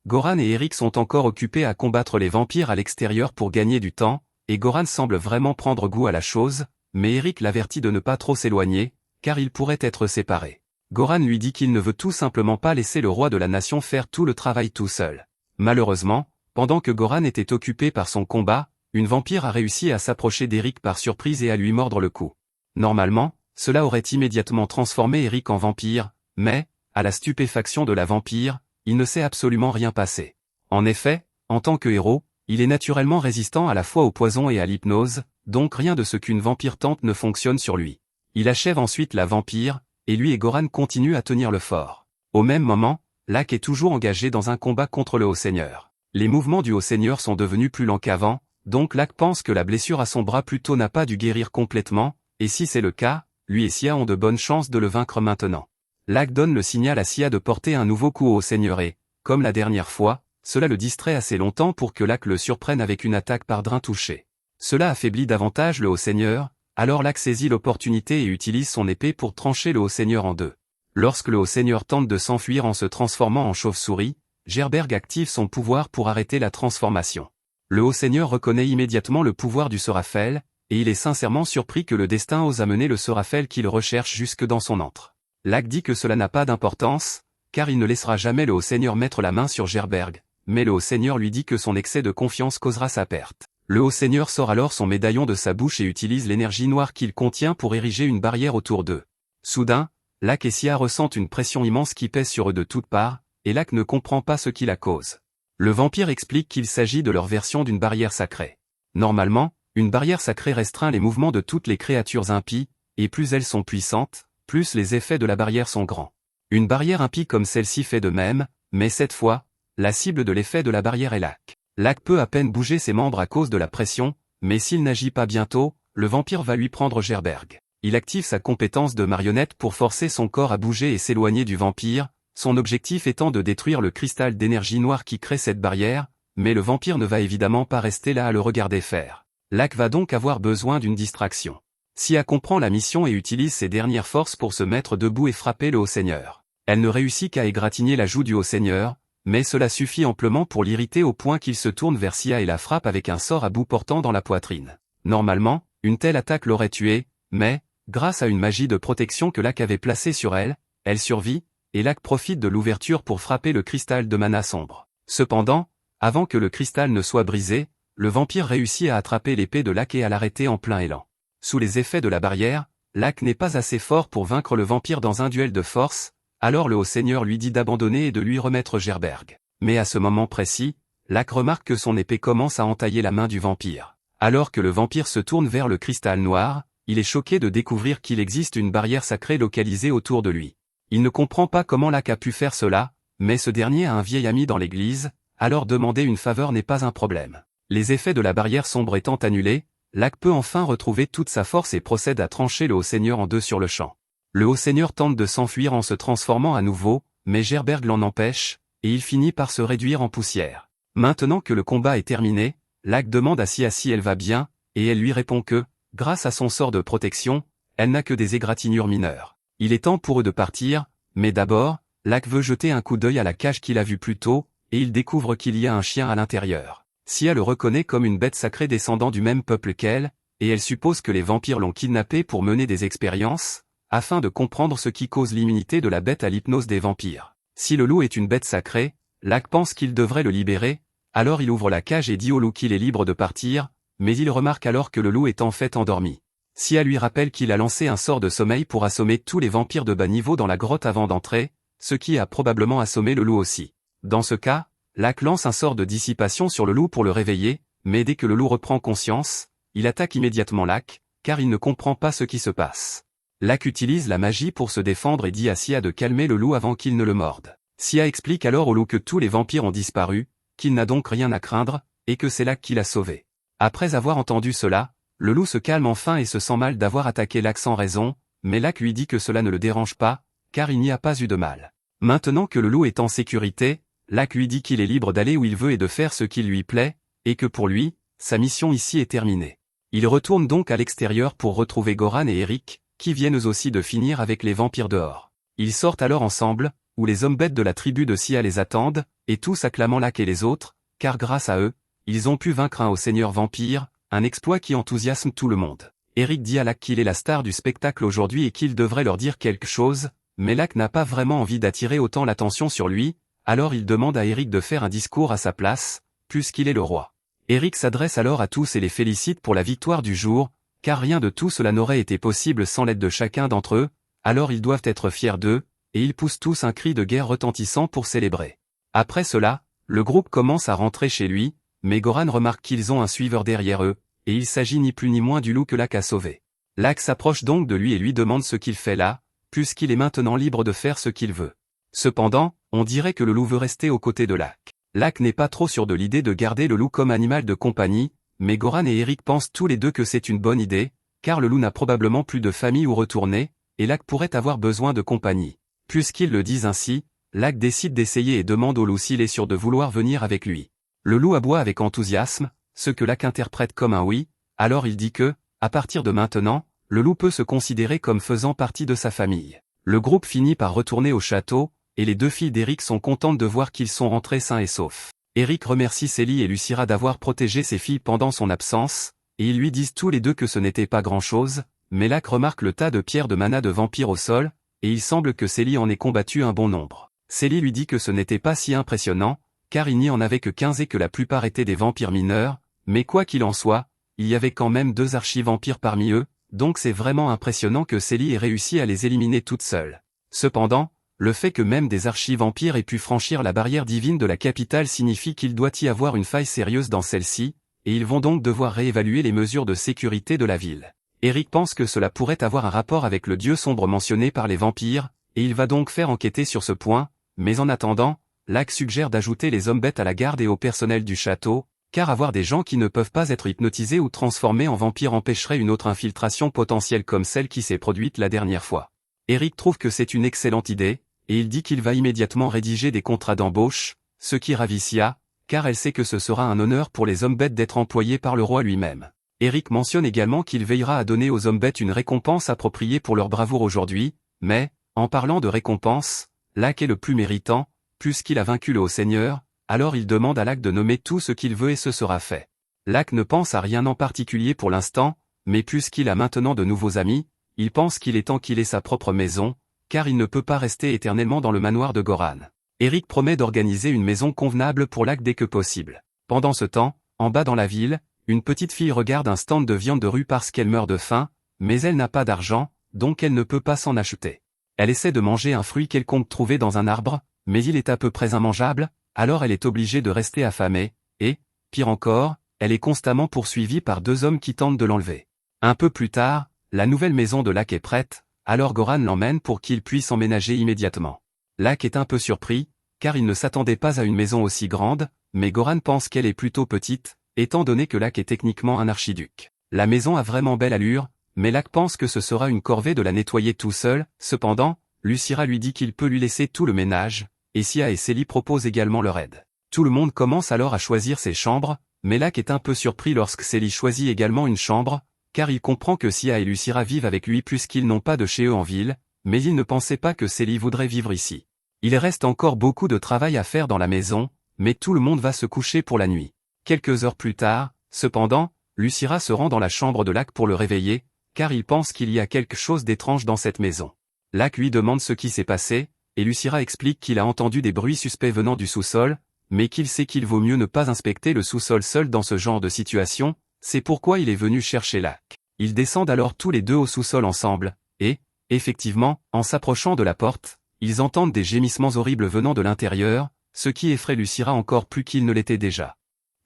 Goran et Erik sont encore occupés à combattre les vampires à l'extérieur pour gagner du temps, et Goran semble vraiment prendre goût à la chose, mais Erik l'avertit de ne pas trop s'éloigner, car ils pourraient être séparés. Goran lui dit qu'il ne veut tout simplement pas laisser le roi de la nation faire tout le travail tout seul. Malheureusement, pendant que Goran était occupé par son combat, une vampire a réussi à s'approcher d'Erik par surprise et à lui mordre le cou. Normalement, cela aurait immédiatement transformé Erik en vampire, mais, à la stupéfaction de la vampire, il ne s'est absolument rien passé. En effet, en tant que héros, il est naturellement résistant à la fois au poison et à l'hypnose, donc rien de ce qu'une vampire tente ne fonctionne sur lui. Il achève ensuite la vampire, et lui et Goran continuent à tenir le fort. Au même moment, Lak est toujours engagé dans un combat contre le Haut-Seigneur. Les mouvements du Haut-Seigneur sont devenus plus lents qu'avant, donc Lak pense que la blessure à son bras plutôt n'a pas dû guérir complètement, et si c'est le cas, lui et Sia ont de bonnes chances de le vaincre maintenant. Lak donne le signal à Sia de porter un nouveau coup au Haut-Seigneur et, comme la dernière fois, cela le distrait assez longtemps pour que Lak le surprenne avec une attaque par drain touché. Cela affaiblit davantage le Haut-Seigneur, alors Lak saisit l'opportunité et utilise son épée pour trancher le Haut-Seigneur en deux. Lorsque le Haut-Seigneur tente de s'enfuir en se transformant en chauve-souris, Gerberg active son pouvoir pour arrêter la transformation. Le Haut-Seigneur reconnaît immédiatement le pouvoir du Sorafel, et il est sincèrement surpris que le destin ose amener le Sorafel qu'il recherche jusque dans son antre. Lak dit que cela n'a pas d'importance, car il ne laissera jamais le Haut-Seigneur mettre la main sur Gerberg, mais le Haut-Seigneur lui dit que son excès de confiance causera sa perte. Le Haut-Seigneur sort alors son médaillon de sa bouche et utilise l'énergie noire qu'il contient pour ériger une barrière autour d'eux. Soudain, Lak et Sia ressentent une pression immense qui pèse sur eux de toutes parts, et Lak ne comprend pas ce qui la cause. Le vampire explique qu'il s'agit de leur version d'une barrière sacrée. Normalement, une barrière sacrée restreint les mouvements de toutes les créatures impies, et plus elles sont puissantes, plus les effets de la barrière sont grands. Une barrière impie comme celle-ci fait de même, mais cette fois, la cible de l'effet de la barrière est Lak. Lak peut à peine bouger ses membres à cause de la pression, mais s'il n'agit pas bientôt, le vampire va lui prendre Gerberg. Il active sa compétence de marionnette pour forcer son corps à bouger et s'éloigner du vampire, son objectif étant de détruire le cristal d'énergie noire qui crée cette barrière, mais le vampire ne va évidemment pas rester là à le regarder faire. Lak va donc avoir besoin d'une distraction. Sia comprend la mission et utilise ses dernières forces pour se mettre debout et frapper le Haut-Seigneur. Elle ne réussit qu'à égratigner la joue du Haut-Seigneur, mais cela suffit amplement pour l'irriter au point qu'il se tourne vers Sia et la frappe avec un sort à bout portant dans la poitrine. Normalement, une telle attaque l'aurait tuée, mais, grâce à une magie de protection que Lak avait placée sur elle, elle survit, et Lak profite de l'ouverture pour frapper le cristal de mana sombre. Cependant, avant que le cristal ne soit brisé, le vampire réussit à attraper l'épée de Lak et à l'arrêter en plein élan. Sous les effets de la barrière, Lak n'est pas assez fort pour vaincre le vampire dans un duel de force, alors le Haut-Seigneur lui dit d'abandonner et de lui remettre Gerberg. Mais à ce moment précis, Lak remarque que son épée commence à entailler la main du vampire. Alors que le vampire se tourne vers le cristal noir, il est choqué de découvrir qu'il existe une barrière sacrée localisée autour de lui. Il ne comprend pas comment Lak a pu faire cela, mais ce dernier a un vieil ami dans l'église, alors demander une faveur n'est pas un problème. Les effets de la barrière sombre étant annulés, Lak peut enfin retrouver toute sa force et procède à trancher le Haut-Seigneur en deux sur le champ. Le Haut-Seigneur tente de s'enfuir en se transformant à nouveau, mais Gerberg l'en empêche, et il finit par se réduire en poussière. Maintenant que le combat est terminé, Lak demande à Sia si elle va bien, et elle lui répond que, grâce à son sort de protection, elle n'a que des égratignures mineures. Il est temps pour eux de partir, mais d'abord, Lak veut jeter un coup d'œil à la cage qu'il a vue plus tôt, et il découvre qu'il y a un chien à l'intérieur. Sia le reconnaît comme une bête sacrée descendant du même peuple qu'elle, et elle suppose que les vampires l'ont kidnappé pour mener des expériences, afin de comprendre ce qui cause l'immunité de la bête à l'hypnose des vampires. Si le loup est une bête sacrée, Lak pense qu'il devrait le libérer, alors il ouvre la cage et dit au loup qu'il est libre de partir, mais il remarque alors que le loup est en fait endormi. Sia lui rappelle qu'il a lancé un sort de sommeil pour assommer tous les vampires de bas niveau dans la grotte avant d'entrer, ce qui a probablement assommé le loup aussi. Dans ce cas, Lak lance un sort de dissipation sur le loup pour le réveiller, mais dès que le loup reprend conscience, il attaque immédiatement Lak, car il ne comprend pas ce qui se passe. Lak utilise la magie pour se défendre et dit à Sia de calmer le loup avant qu'il ne le morde. Sia explique alors au loup que tous les vampires ont disparu, qu'il n'a donc rien à craindre, et que c'est Lak qui l'a sauvé. Après avoir entendu cela, Le loup se calme enfin et se sent mal d'avoir attaqué Lac sans raison, mais Lac lui dit que cela ne le dérange pas, car il n'y a pas eu de mal. Maintenant que le loup est en sécurité, Lac lui dit qu'il est libre d'aller où il veut et de faire ce qui lui plaît, et que pour lui, sa mission ici est terminée. Il retourne donc à l'extérieur pour retrouver Goran et Eric, qui viennent eux aussi de finir avec les vampires dehors. Ils sortent alors ensemble, où les hommes bêtes de la tribu de Sia les attendent, et tous acclamant Lac et les autres, car grâce à eux, ils ont pu vaincre un au seigneur vampire, un exploit qui enthousiasme tout le monde. Eric dit à Lac qu'il est la star du spectacle aujourd'hui et qu'il devrait leur dire quelque chose, mais Lac n'a pas vraiment envie d'attirer autant l'attention sur lui, alors il demande à Eric de faire un discours à sa place, puisqu'il est le roi. Eric s'adresse alors à tous et les félicite pour la victoire du jour, car rien de tout cela n'aurait été possible sans l'aide de chacun d'entre eux, alors ils doivent être fiers d'eux, et ils poussent tous un cri de guerre retentissant pour célébrer. Après cela, le groupe commence à rentrer chez lui, mais Goran remarque qu'ils ont un suiveur derrière eux, et il s'agit ni plus ni moins du loup que Lac a sauvé. Lac s'approche donc de lui et lui demande ce qu'il fait là, puisqu'il est maintenant libre de faire ce qu'il veut. Cependant, on dirait que le loup veut rester aux côtés de Lac. Lac n'est pas trop sûr de l'idée de garder le loup comme animal de compagnie, mais Goran et Eric pensent tous les deux que c'est une bonne idée, car le loup n'a probablement plus de famille où retourner, et Lac pourrait avoir besoin de compagnie. Puisqu'ils le disent ainsi, Lac décide d'essayer et demande au loup s'il est sûr de vouloir venir avec lui. Le loup aboie avec enthousiasme, ce que Lac interprète comme un oui, alors il dit que, à partir de maintenant, le loup peut se considérer comme faisant partie de sa famille. Le groupe finit par retourner au château, et les deux filles d'Eric sont contentes de voir qu'ils sont rentrés sains et saufs. Eric remercie Célie et Lucira d'avoir protégé ses filles pendant son absence, et ils lui disent tous les deux que ce n'était pas grand-chose, mais Lac remarque le tas de pierres de mana de vampire au sol, et il semble que Célie en ait combattu un bon nombre. Célie lui dit que ce n'était pas si impressionnant, car il n'y en avait que 15 et que la plupart étaient des vampires mineurs, mais quoi qu'il en soit, il y avait quand même 2 archi-vampires parmi eux, donc c'est vraiment impressionnant que Célie ait réussi à les éliminer toute seule. Cependant, le fait que même des archi-vampires aient pu franchir la barrière divine de la capitale signifie qu'il doit y avoir une faille sérieuse dans celle-ci, et ils vont donc devoir réévaluer les mesures de sécurité de la ville. Eric pense que cela pourrait avoir un rapport avec le dieu sombre mentionné par les vampires, et il va donc faire enquêter sur ce point, mais en attendant, Lac suggère d'ajouter les hommes bêtes à la garde et au personnel du château, car avoir des gens qui ne peuvent pas être hypnotisés ou transformés en vampires empêcherait une autre infiltration potentielle comme celle qui s'est produite la dernière fois. Eric trouve que c'est une excellente idée, et il dit qu'il va immédiatement rédiger des contrats d'embauche, ce qui ravit Sia, car elle sait que ce sera un honneur pour les hommes bêtes d'être employés par le roi lui-même. Eric mentionne également qu'il veillera à donner aux hommes bêtes une récompense appropriée pour leur bravoure aujourd'hui, mais, en parlant de récompense, Lac est le plus méritant, puisqu'il a vaincu le Haut-Seigneur, alors il demande à Lac de nommer tout ce qu'il veut et ce sera fait. Lac ne pense à rien en particulier pour l'instant, mais puisqu'il a maintenant de nouveaux amis, il pense qu'il est temps qu'il ait sa propre maison, car il ne peut pas rester éternellement dans le manoir de Goran. Eric promet d'organiser une maison convenable pour Lac dès que possible. Pendant ce temps, en bas dans la ville, une petite fille regarde un stand de viande de rue parce qu'elle meurt de faim, mais elle n'a pas d'argent, donc elle ne peut pas s'en acheter. Elle essaie de manger un fruit quelconque trouvé dans un arbre, mais il est à peu près immangeable, alors elle est obligée de rester affamée, et, pire encore, elle est constamment poursuivie par 2 hommes qui tentent de l'enlever. Un peu plus tard, la nouvelle maison de Lac est prête, alors Goran l'emmène pour qu'il puisse emménager immédiatement. Lac est un peu surpris, car il ne s'attendait pas à une maison aussi grande, mais Goran pense qu'elle est plutôt petite, étant donné que Lac est techniquement un archiduc. La maison a vraiment belle allure, mais Lac pense que ce sera une corvée de la nettoyer tout seul, cependant, Lucira lui dit qu'il peut lui laisser tout le ménage, et Sia et Célie proposent également leur aide. Tout le monde commence alors à choisir ses chambres, mais Lac est un peu surpris lorsque Célie choisit également une chambre, car il comprend que Sia et Lucira vivent avec lui puisqu'ils n'ont pas de chez eux en ville, mais il ne pensait pas que Célie voudrait vivre ici. Il reste encore beaucoup de travail à faire dans la maison, mais tout le monde va se coucher pour la nuit. Quelques heures plus tard, cependant, Lucira se rend dans la chambre de Lac pour le réveiller, car il pense qu'il y a quelque chose d'étrange dans cette maison. Lac lui demande ce qui s'est passé, et Lucira explique qu'il a entendu des bruits suspects venant du sous-sol, mais qu'il sait qu'il vaut mieux ne pas inspecter le sous-sol seul dans ce genre de situation, c'est pourquoi il est venu chercher Lac. Ils descendent alors tous les deux au sous-sol ensemble, et, effectivement, en s'approchant de la porte, ils entendent des gémissements horribles venant de l'intérieur, ce qui effraie Lucira encore plus qu'il ne l'était déjà.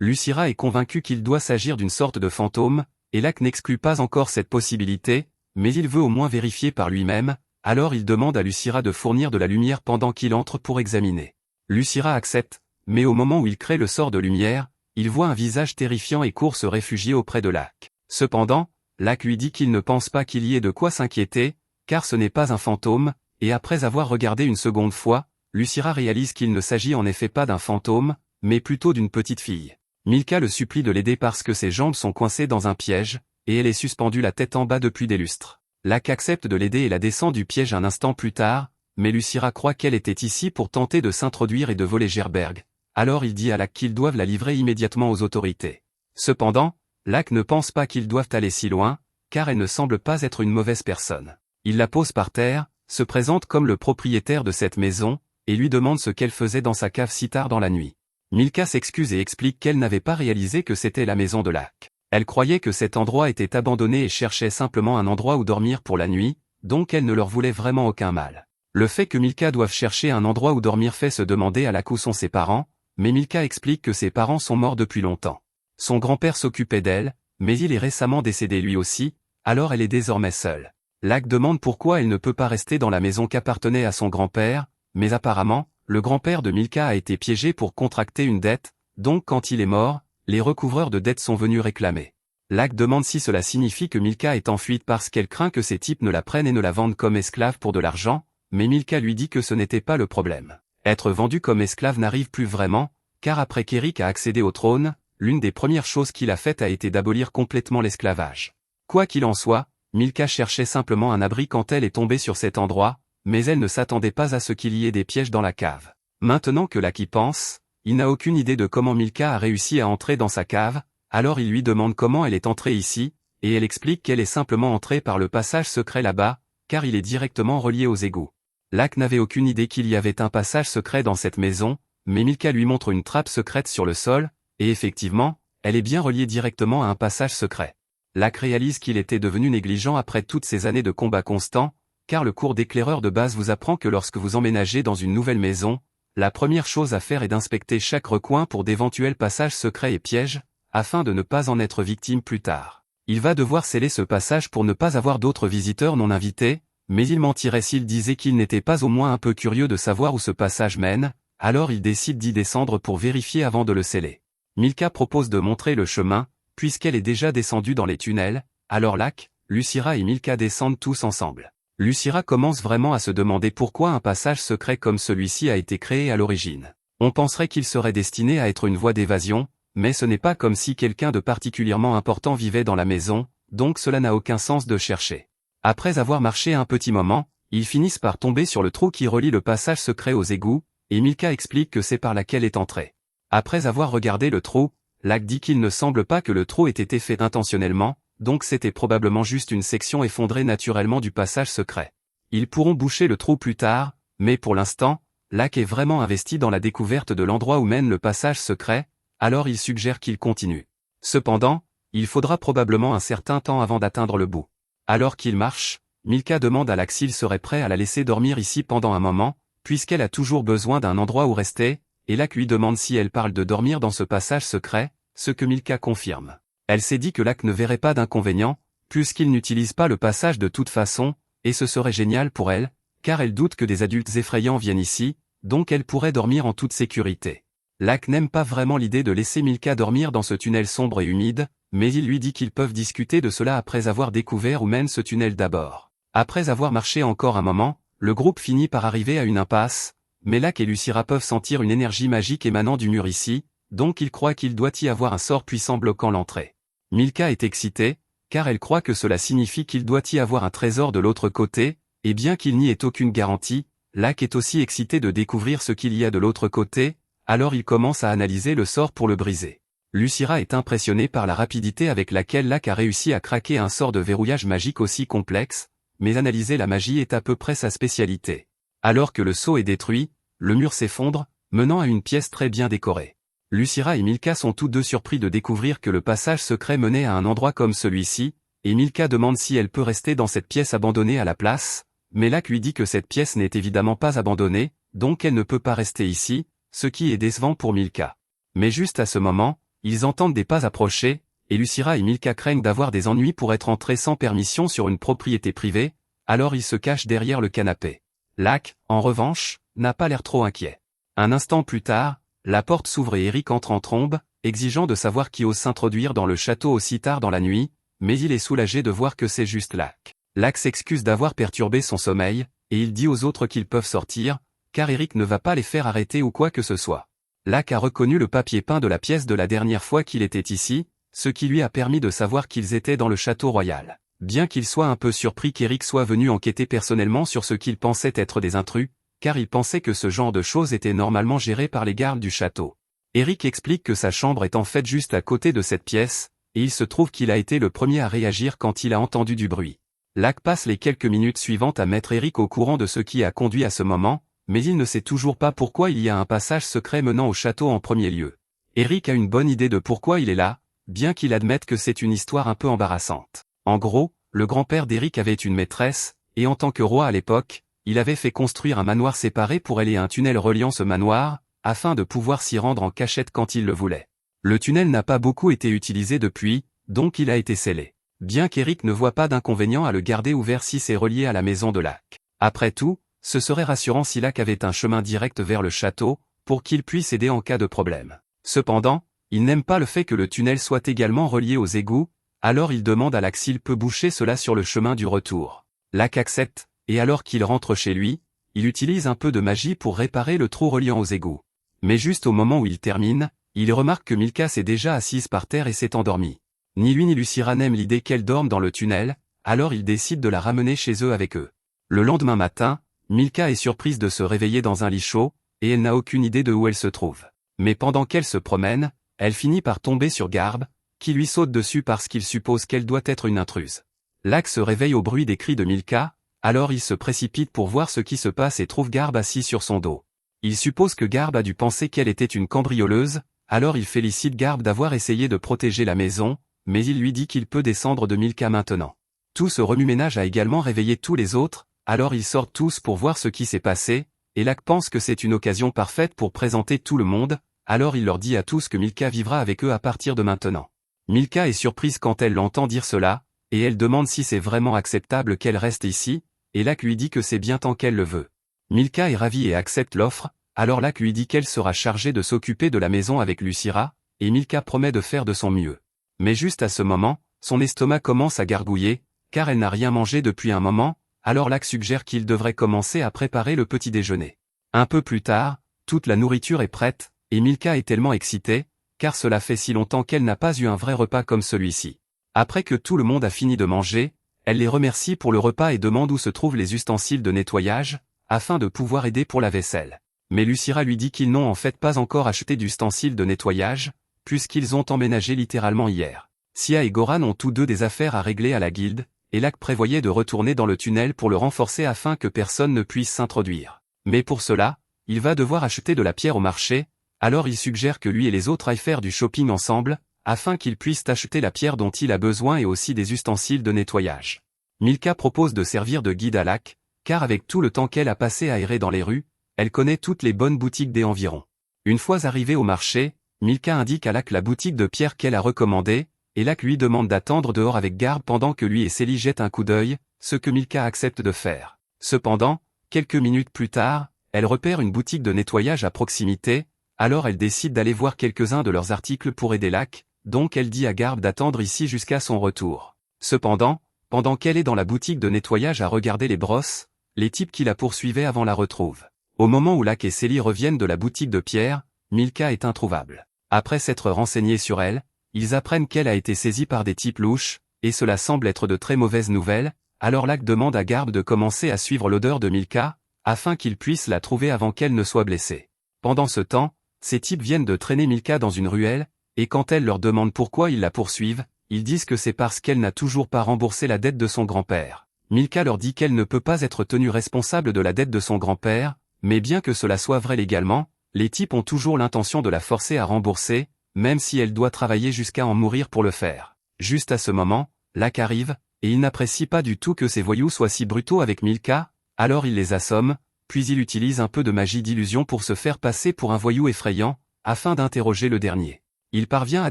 Lucira est convaincue qu'il doit s'agir d'une sorte de fantôme, et Lac n'exclut pas encore cette possibilité, mais il veut au moins vérifier par lui-même, alors il demande à Lucira de fournir de la lumière pendant qu'il entre pour examiner. Lucira accepte, mais au moment où il crée le sort de lumière, il voit un visage terrifiant et court se réfugier auprès de Lac. Cependant, Lac lui dit qu'il ne pense pas qu'il y ait de quoi s'inquiéter, car ce n'est pas un fantôme, et après avoir regardé une seconde fois, Lucira réalise qu'il ne s'agit en effet pas d'un fantôme, mais plutôt d'une petite fille. Milka le supplie de l'aider parce que ses jambes sont coincées dans un piège, et elle est suspendue la tête en bas depuis des lustres. Lac accepte de l'aider et la descend du piège un instant plus tard, mais Lucira croit qu'elle était ici pour tenter de s'introduire et de voler Gerberg. Alors il dit à Lac qu'ils doivent la livrer immédiatement aux autorités. Cependant, Lac ne pense pas qu'ils doivent aller si loin, car elle ne semble pas être une mauvaise personne. Il la pose par terre, se présente comme le propriétaire de cette maison, et lui demande ce qu'elle faisait dans sa cave si tard dans la nuit. Milka s'excuse et explique qu'elle n'avait pas réalisé que c'était la maison de Lac. Elle croyait que cet endroit était abandonné et cherchait simplement un endroit où dormir pour la nuit, donc elle ne leur voulait vraiment aucun mal. Le fait que Milka doive chercher un endroit où dormir fait se demander à Lac où sont ses parents, mais Milka explique que ses parents sont morts depuis longtemps. Son grand-père s'occupait d'elle, mais il est récemment décédé lui aussi, alors elle est désormais seule. Lac demande pourquoi elle ne peut pas rester dans la maison qu'appartenait à son grand-père, mais apparemment, le grand-père de Milka a été piégé pour contracter une dette, donc quand il est mort, les recouvreurs de dettes sont venus réclamer. Lac demande si cela signifie que Milka est en fuite parce qu'elle craint que ces types ne la prennent et ne la vendent comme esclave pour de l'argent, mais Milka lui dit que ce n'était pas le problème. Être vendu comme esclave n'arrive plus vraiment, car après qu'Eric a accédé au trône, l'une des premières choses qu'il a faites a été d'abolir complètement l'esclavage. Quoi qu'il en soit, Milka cherchait simplement un abri quand elle est tombée sur cet endroit, mais elle ne s'attendait pas à ce qu'il y ait des pièges dans la cave. Maintenant que Lac y pense, il n'a aucune idée de comment Milka a réussi à entrer dans sa cave, alors il lui demande comment elle est entrée ici, et elle explique qu'elle est simplement entrée par le passage secret là-bas, car il est directement relié aux égouts. Lac n'avait aucune idée qu'il y avait un passage secret dans cette maison, mais Milka lui montre une trappe secrète sur le sol, et effectivement, elle est bien reliée directement à un passage secret. Lac réalise qu'il était devenu négligent après toutes ces années de combat constant, car le cours d'éclaireur de base vous apprend que lorsque vous emménagez dans une nouvelle maison, la première chose à faire est d'inspecter chaque recoin pour d'éventuels passages secrets et pièges, afin de ne pas en être victime plus tard. Il va devoir sceller ce passage pour ne pas avoir d'autres visiteurs non invités, mais il mentirait s'il disait qu'il n'était pas au moins un peu curieux de savoir où ce passage mène, alors il décide d'y descendre pour vérifier avant de le sceller. Milka propose de montrer le chemin, puisqu'elle est déjà descendue dans les tunnels, alors Lac, Lucira et Milka descendent tous ensemble. Lucira commence vraiment à se demander pourquoi un passage secret comme celui-ci a été créé à l'origine. On penserait qu'il serait destiné à être une voie d'évasion, mais ce n'est pas comme si quelqu'un de particulièrement important vivait dans la maison, donc cela n'a aucun sens de chercher. Après avoir marché un petit moment, ils finissent par tomber sur le trou qui relie le passage secret aux égouts, et Milka explique que c'est par là qu'elle est entrée. Après avoir regardé le trou, Lac dit qu'il ne semble pas que le trou ait été fait intentionnellement, donc c'était probablement juste une section effondrée naturellement du passage secret. Ils pourront boucher le trou plus tard, mais pour l'instant, Lac est vraiment investi dans la découverte de l'endroit où mène le passage secret, alors il suggère qu'il continue. Cependant, il faudra probablement un certain temps avant d'atteindre le bout. Alors qu'il marche, Milka demande à Lac s'il serait prêt à la laisser dormir ici pendant un moment, puisqu'elle a toujours besoin d'un endroit où rester, et Lac lui demande si elle parle de dormir dans ce passage secret, ce que Milka confirme. Elle s'est dit que Lac ne verrait pas d'inconvénient, puisqu'il n'utilise pas le passage de toute façon, et ce serait génial pour elle, car elle doute que des adultes effrayants viennent ici, donc elle pourrait dormir en toute sécurité. Lac n'aime pas vraiment l'idée de laisser Milka dormir dans ce tunnel sombre et humide, mais il lui dit qu'ils peuvent discuter de cela après avoir découvert où mène ce tunnel d'abord. Après avoir marché encore un moment, le groupe finit par arriver à une impasse, mais Lac et Lucira peuvent sentir une énergie magique émanant du mur ici, donc ils croient qu'il doit y avoir un sort puissant bloquant l'entrée. Milka est excitée, car elle croit que cela signifie qu'il doit y avoir un trésor de l'autre côté, et bien qu'il n'y ait aucune garantie, Lac est aussi excité de découvrir ce qu'il y a de l'autre côté, alors il commence à analyser le sort pour le briser. Lucira est impressionnée par la rapidité avec laquelle Lac a réussi à craquer un sort de verrouillage magique aussi complexe, mais analyser la magie est à peu près sa spécialité. Alors que le sceau est détruit, le mur s'effondre, menant à une pièce très bien décorée. Lucira et Milka sont tous deux surpris de découvrir que le passage secret menait à un endroit comme celui-ci, et Milka demande si elle peut rester dans cette pièce abandonnée à la place, mais Lac lui dit que cette pièce n'est évidemment pas abandonnée, donc elle ne peut pas rester ici, ce qui est décevant pour Milka. Mais juste à ce moment, ils entendent des pas approcher, et Lucira et Milka craignent d'avoir des ennuis pour être entrés sans permission sur une propriété privée, alors ils se cachent derrière le canapé. Lac, en revanche, n'a pas l'air trop inquiet. Un instant plus tard, la porte s'ouvre et Eric entre en trombe, exigeant de savoir qui ose s'introduire dans le château aussi tard dans la nuit, mais il est soulagé de voir que c'est juste Lak. Lak s'excuse d'avoir perturbé son sommeil, et il dit aux autres qu'ils peuvent sortir, car Eric ne va pas les faire arrêter ou quoi que ce soit. Lak a reconnu le papier peint de la pièce de la dernière fois qu'il était ici, ce qui lui a permis de savoir qu'ils étaient dans le château royal. Bien qu'il soit un peu surpris qu'Eric soit venu enquêter personnellement sur ce qu'il pensait être des intrus, car il pensait que ce genre de choses était normalement géré par les gardes du château. Eric explique que sa chambre est en fait juste à côté de cette pièce, et il se trouve qu'il a été le premier à réagir quand il a entendu du bruit. Lak passe les quelques minutes suivantes à mettre Eric au courant de ce qui a conduit à ce moment, mais il ne sait toujours pas pourquoi il y a un passage secret menant au château en premier lieu. Eric a une bonne idée de pourquoi il est là, bien qu'il admette que c'est une histoire un peu embarrassante. En gros, le grand-père d'Eric avait une maîtresse, et en tant que roi à l'époque, il avait fait construire un manoir séparé pour elle et un tunnel reliant ce manoir, afin de pouvoir s'y rendre en cachette quand il le voulait. Le tunnel n'a pas beaucoup été utilisé depuis, donc il a été scellé. Bien qu'Eric ne voit pas d'inconvénient à le garder ouvert si c'est relié à la maison de Lak. Après tout, ce serait rassurant si Lak avait un chemin direct vers le château, pour qu'il puisse aider en cas de problème. Cependant, il n'aime pas le fait que le tunnel soit également relié aux égouts, alors il demande à Lak s'il peut boucher cela sur le chemin du retour. Lak accepte, et alors qu'il rentre chez lui, il utilise un peu de magie pour réparer le trou reliant aux égouts. Mais juste au moment où il termine, il remarque que Milka s'est déjà assise par terre et s'est endormie. Ni lui ni Lucira n'aiment l'idée qu'elle dorme dans le tunnel, alors ils décident de la ramener chez eux avec eux. Le lendemain matin, Milka est surprise de se réveiller dans un lit chaud, et elle n'a aucune idée de où elle se trouve. Mais pendant qu'elle se promène, elle finit par tomber sur Garb, qui lui saute dessus parce qu'il suppose qu'elle doit être une intruse. Lak se réveille au bruit des cris de Milka, alors il se précipite pour voir ce qui se passe et trouve Garb assis sur son dos. Il suppose que Garb a dû penser qu'elle était une cambrioleuse, alors il félicite Garb d'avoir essayé de protéger la maison, mais il lui dit qu'il peut descendre de Milka maintenant. Tout ce remue-ménage a également réveillé tous les autres, alors ils sortent tous pour voir ce qui s'est passé, et Lak pense que c'est une occasion parfaite pour présenter tout le monde, alors il leur dit à tous que Milka vivra avec eux à partir de maintenant. Milka est surprise quand elle l'entend dire cela, et elle demande si c'est vraiment acceptable qu'elle reste ici, et Lak lui dit que c'est bien tant qu'elle le veut. Milka est ravie et accepte l'offre, alors Lak lui dit qu'elle sera chargée de s'occuper de la maison avec Lucira, et Milka promet de faire de son mieux. Mais juste à ce moment, son estomac commence à gargouiller, car elle n'a rien mangé depuis un moment, alors Lak suggère qu'il devrait commencer à préparer le petit déjeuner. Un peu plus tard, toute la nourriture est prête, et Milka est tellement excitée, car cela fait si longtemps qu'elle n'a pas eu un vrai repas comme celui-ci. Après que tout le monde a fini de manger, elle les remercie pour le repas et demande où se trouvent les ustensiles de nettoyage, afin de pouvoir aider pour la vaisselle. Mais Lucira lui dit qu'ils n'ont en fait pas encore acheté d'ustensiles de nettoyage, puisqu'ils ont emménagé littéralement hier. Sia et Goran ont tous deux des affaires à régler à la guilde, et Lak prévoyait de retourner dans le tunnel pour le renforcer afin que personne ne puisse s'introduire. Mais pour cela, il va devoir acheter de la pierre au marché, alors il suggère que lui et les autres aillent faire du shopping ensemble, afin qu'ils puissent acheter la pierre dont il a besoin et aussi des ustensiles de nettoyage. Milka propose de servir de guide à Lak, car avec tout le temps qu'elle a passé à errer dans les rues, elle connaît toutes les bonnes boutiques des environs. Une fois arrivée au marché, Milka indique à Lak la boutique de pierre qu'elle a recommandée, et Lak lui demande d'attendre dehors avec Garb pendant que lui et Célie jettent un coup d'œil, ce que Milka accepte de faire. Cependant, quelques minutes plus tard, elle repère une boutique de nettoyage à proximité, alors elle décide d'aller voir quelques-uns de leurs articles pour aider Lak, donc elle dit à Garb d'attendre ici jusqu'à son retour. Cependant, pendant qu'elle est dans la boutique de nettoyage à regarder les brosses, les types qui la poursuivaient avant la retrouvent. Au moment où Lak et Célie reviennent de la boutique de pierre, Milka est introuvable. Après s'être renseigné sur elle, ils apprennent qu'elle a été saisie par des types louches, et cela semble être de très mauvaises nouvelles, alors Lak demande à Garb de commencer à suivre l'odeur de Milka, afin qu'il puisse la trouver avant qu'elle ne soit blessée. Pendant ce temps, ces types viennent de traîner Milka dans une ruelle, et quand elle leur demande pourquoi ils la poursuivent, ils disent que c'est parce qu'elle n'a toujours pas remboursé la dette de son grand-père. Milka leur dit qu'elle ne peut pas être tenue responsable de la dette de son grand-père, mais bien que cela soit vrai légalement, les types ont toujours l'intention de la forcer à rembourser, même si elle doit travailler jusqu'à en mourir pour le faire. Juste à ce moment, Lak arrive, et il n'apprécie pas du tout que ces voyous soient si brutaux avec Milka, alors il les assomme, puis il utilise un peu de magie d'illusion pour se faire passer pour un voyou effrayant, afin d'interroger le dernier. Il parvient à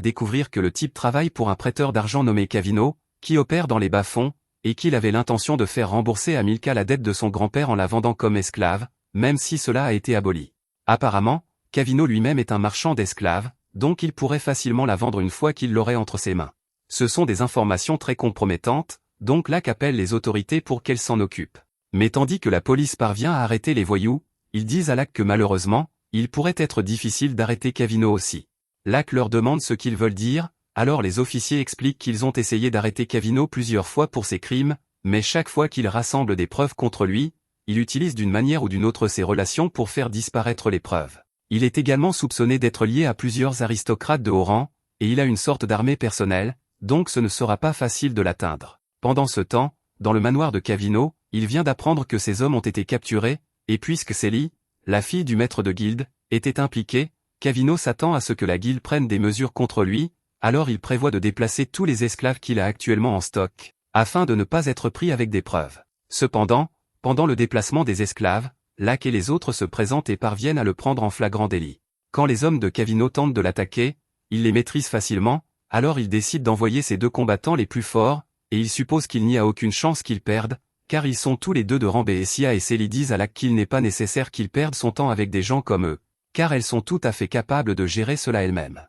découvrir que le type travaille pour un prêteur d'argent nommé Cavino, qui opère dans les bas-fonds, et qu'il avait l'intention de faire rembourser à Milka la dette de son grand-père en la vendant comme esclave, même si cela a été aboli. Apparemment, Cavino lui-même est un marchand d'esclaves, donc il pourrait facilement la vendre une fois qu'il l'aurait entre ses mains. Ce sont des informations très compromettantes, donc Lac appelle les autorités pour qu'elles s'en occupent. Mais tandis que la police parvient à arrêter les voyous, ils disent à Lac que malheureusement, il pourrait être difficile d'arrêter Cavino aussi. Lac leur demande ce qu'ils veulent dire, alors les officiers expliquent qu'ils ont essayé d'arrêter Cavino plusieurs fois pour ses crimes, mais chaque fois qu'ils rassemblent des preuves contre lui, il utilise d'une manière ou d'une autre ses relations pour faire disparaître les preuves. Il est également soupçonné d'être lié à plusieurs aristocrates de haut rang, et il a une sorte d'armée personnelle, donc ce ne sera pas facile de l'atteindre. Pendant ce temps, dans le manoir de Cavino, il vient d'apprendre que ces hommes ont été capturés, et puisque Célie, la fille du maître de guilde, était impliquée, Cavino s'attend à ce que la guilde prenne des mesures contre lui, alors il prévoit de déplacer tous les esclaves qu'il a actuellement en stock, afin de ne pas être pris avec des preuves. Cependant, pendant le déplacement des esclaves, Lac et les autres se présentent et parviennent à le prendre en flagrant délit. Quand les hommes de Cavino tentent de l'attaquer, il les maîtrise facilement, alors il décide d'envoyer ses deux combattants les plus forts, et il suppose qu'il n'y a aucune chance qu'ils perdent, car ils sont tous les deux de rang Bessia et Célie disent à Lac qu'il n'est pas nécessaire qu'il perde son temps avec des gens comme eux, car elles sont tout à fait capables de gérer cela elles-mêmes.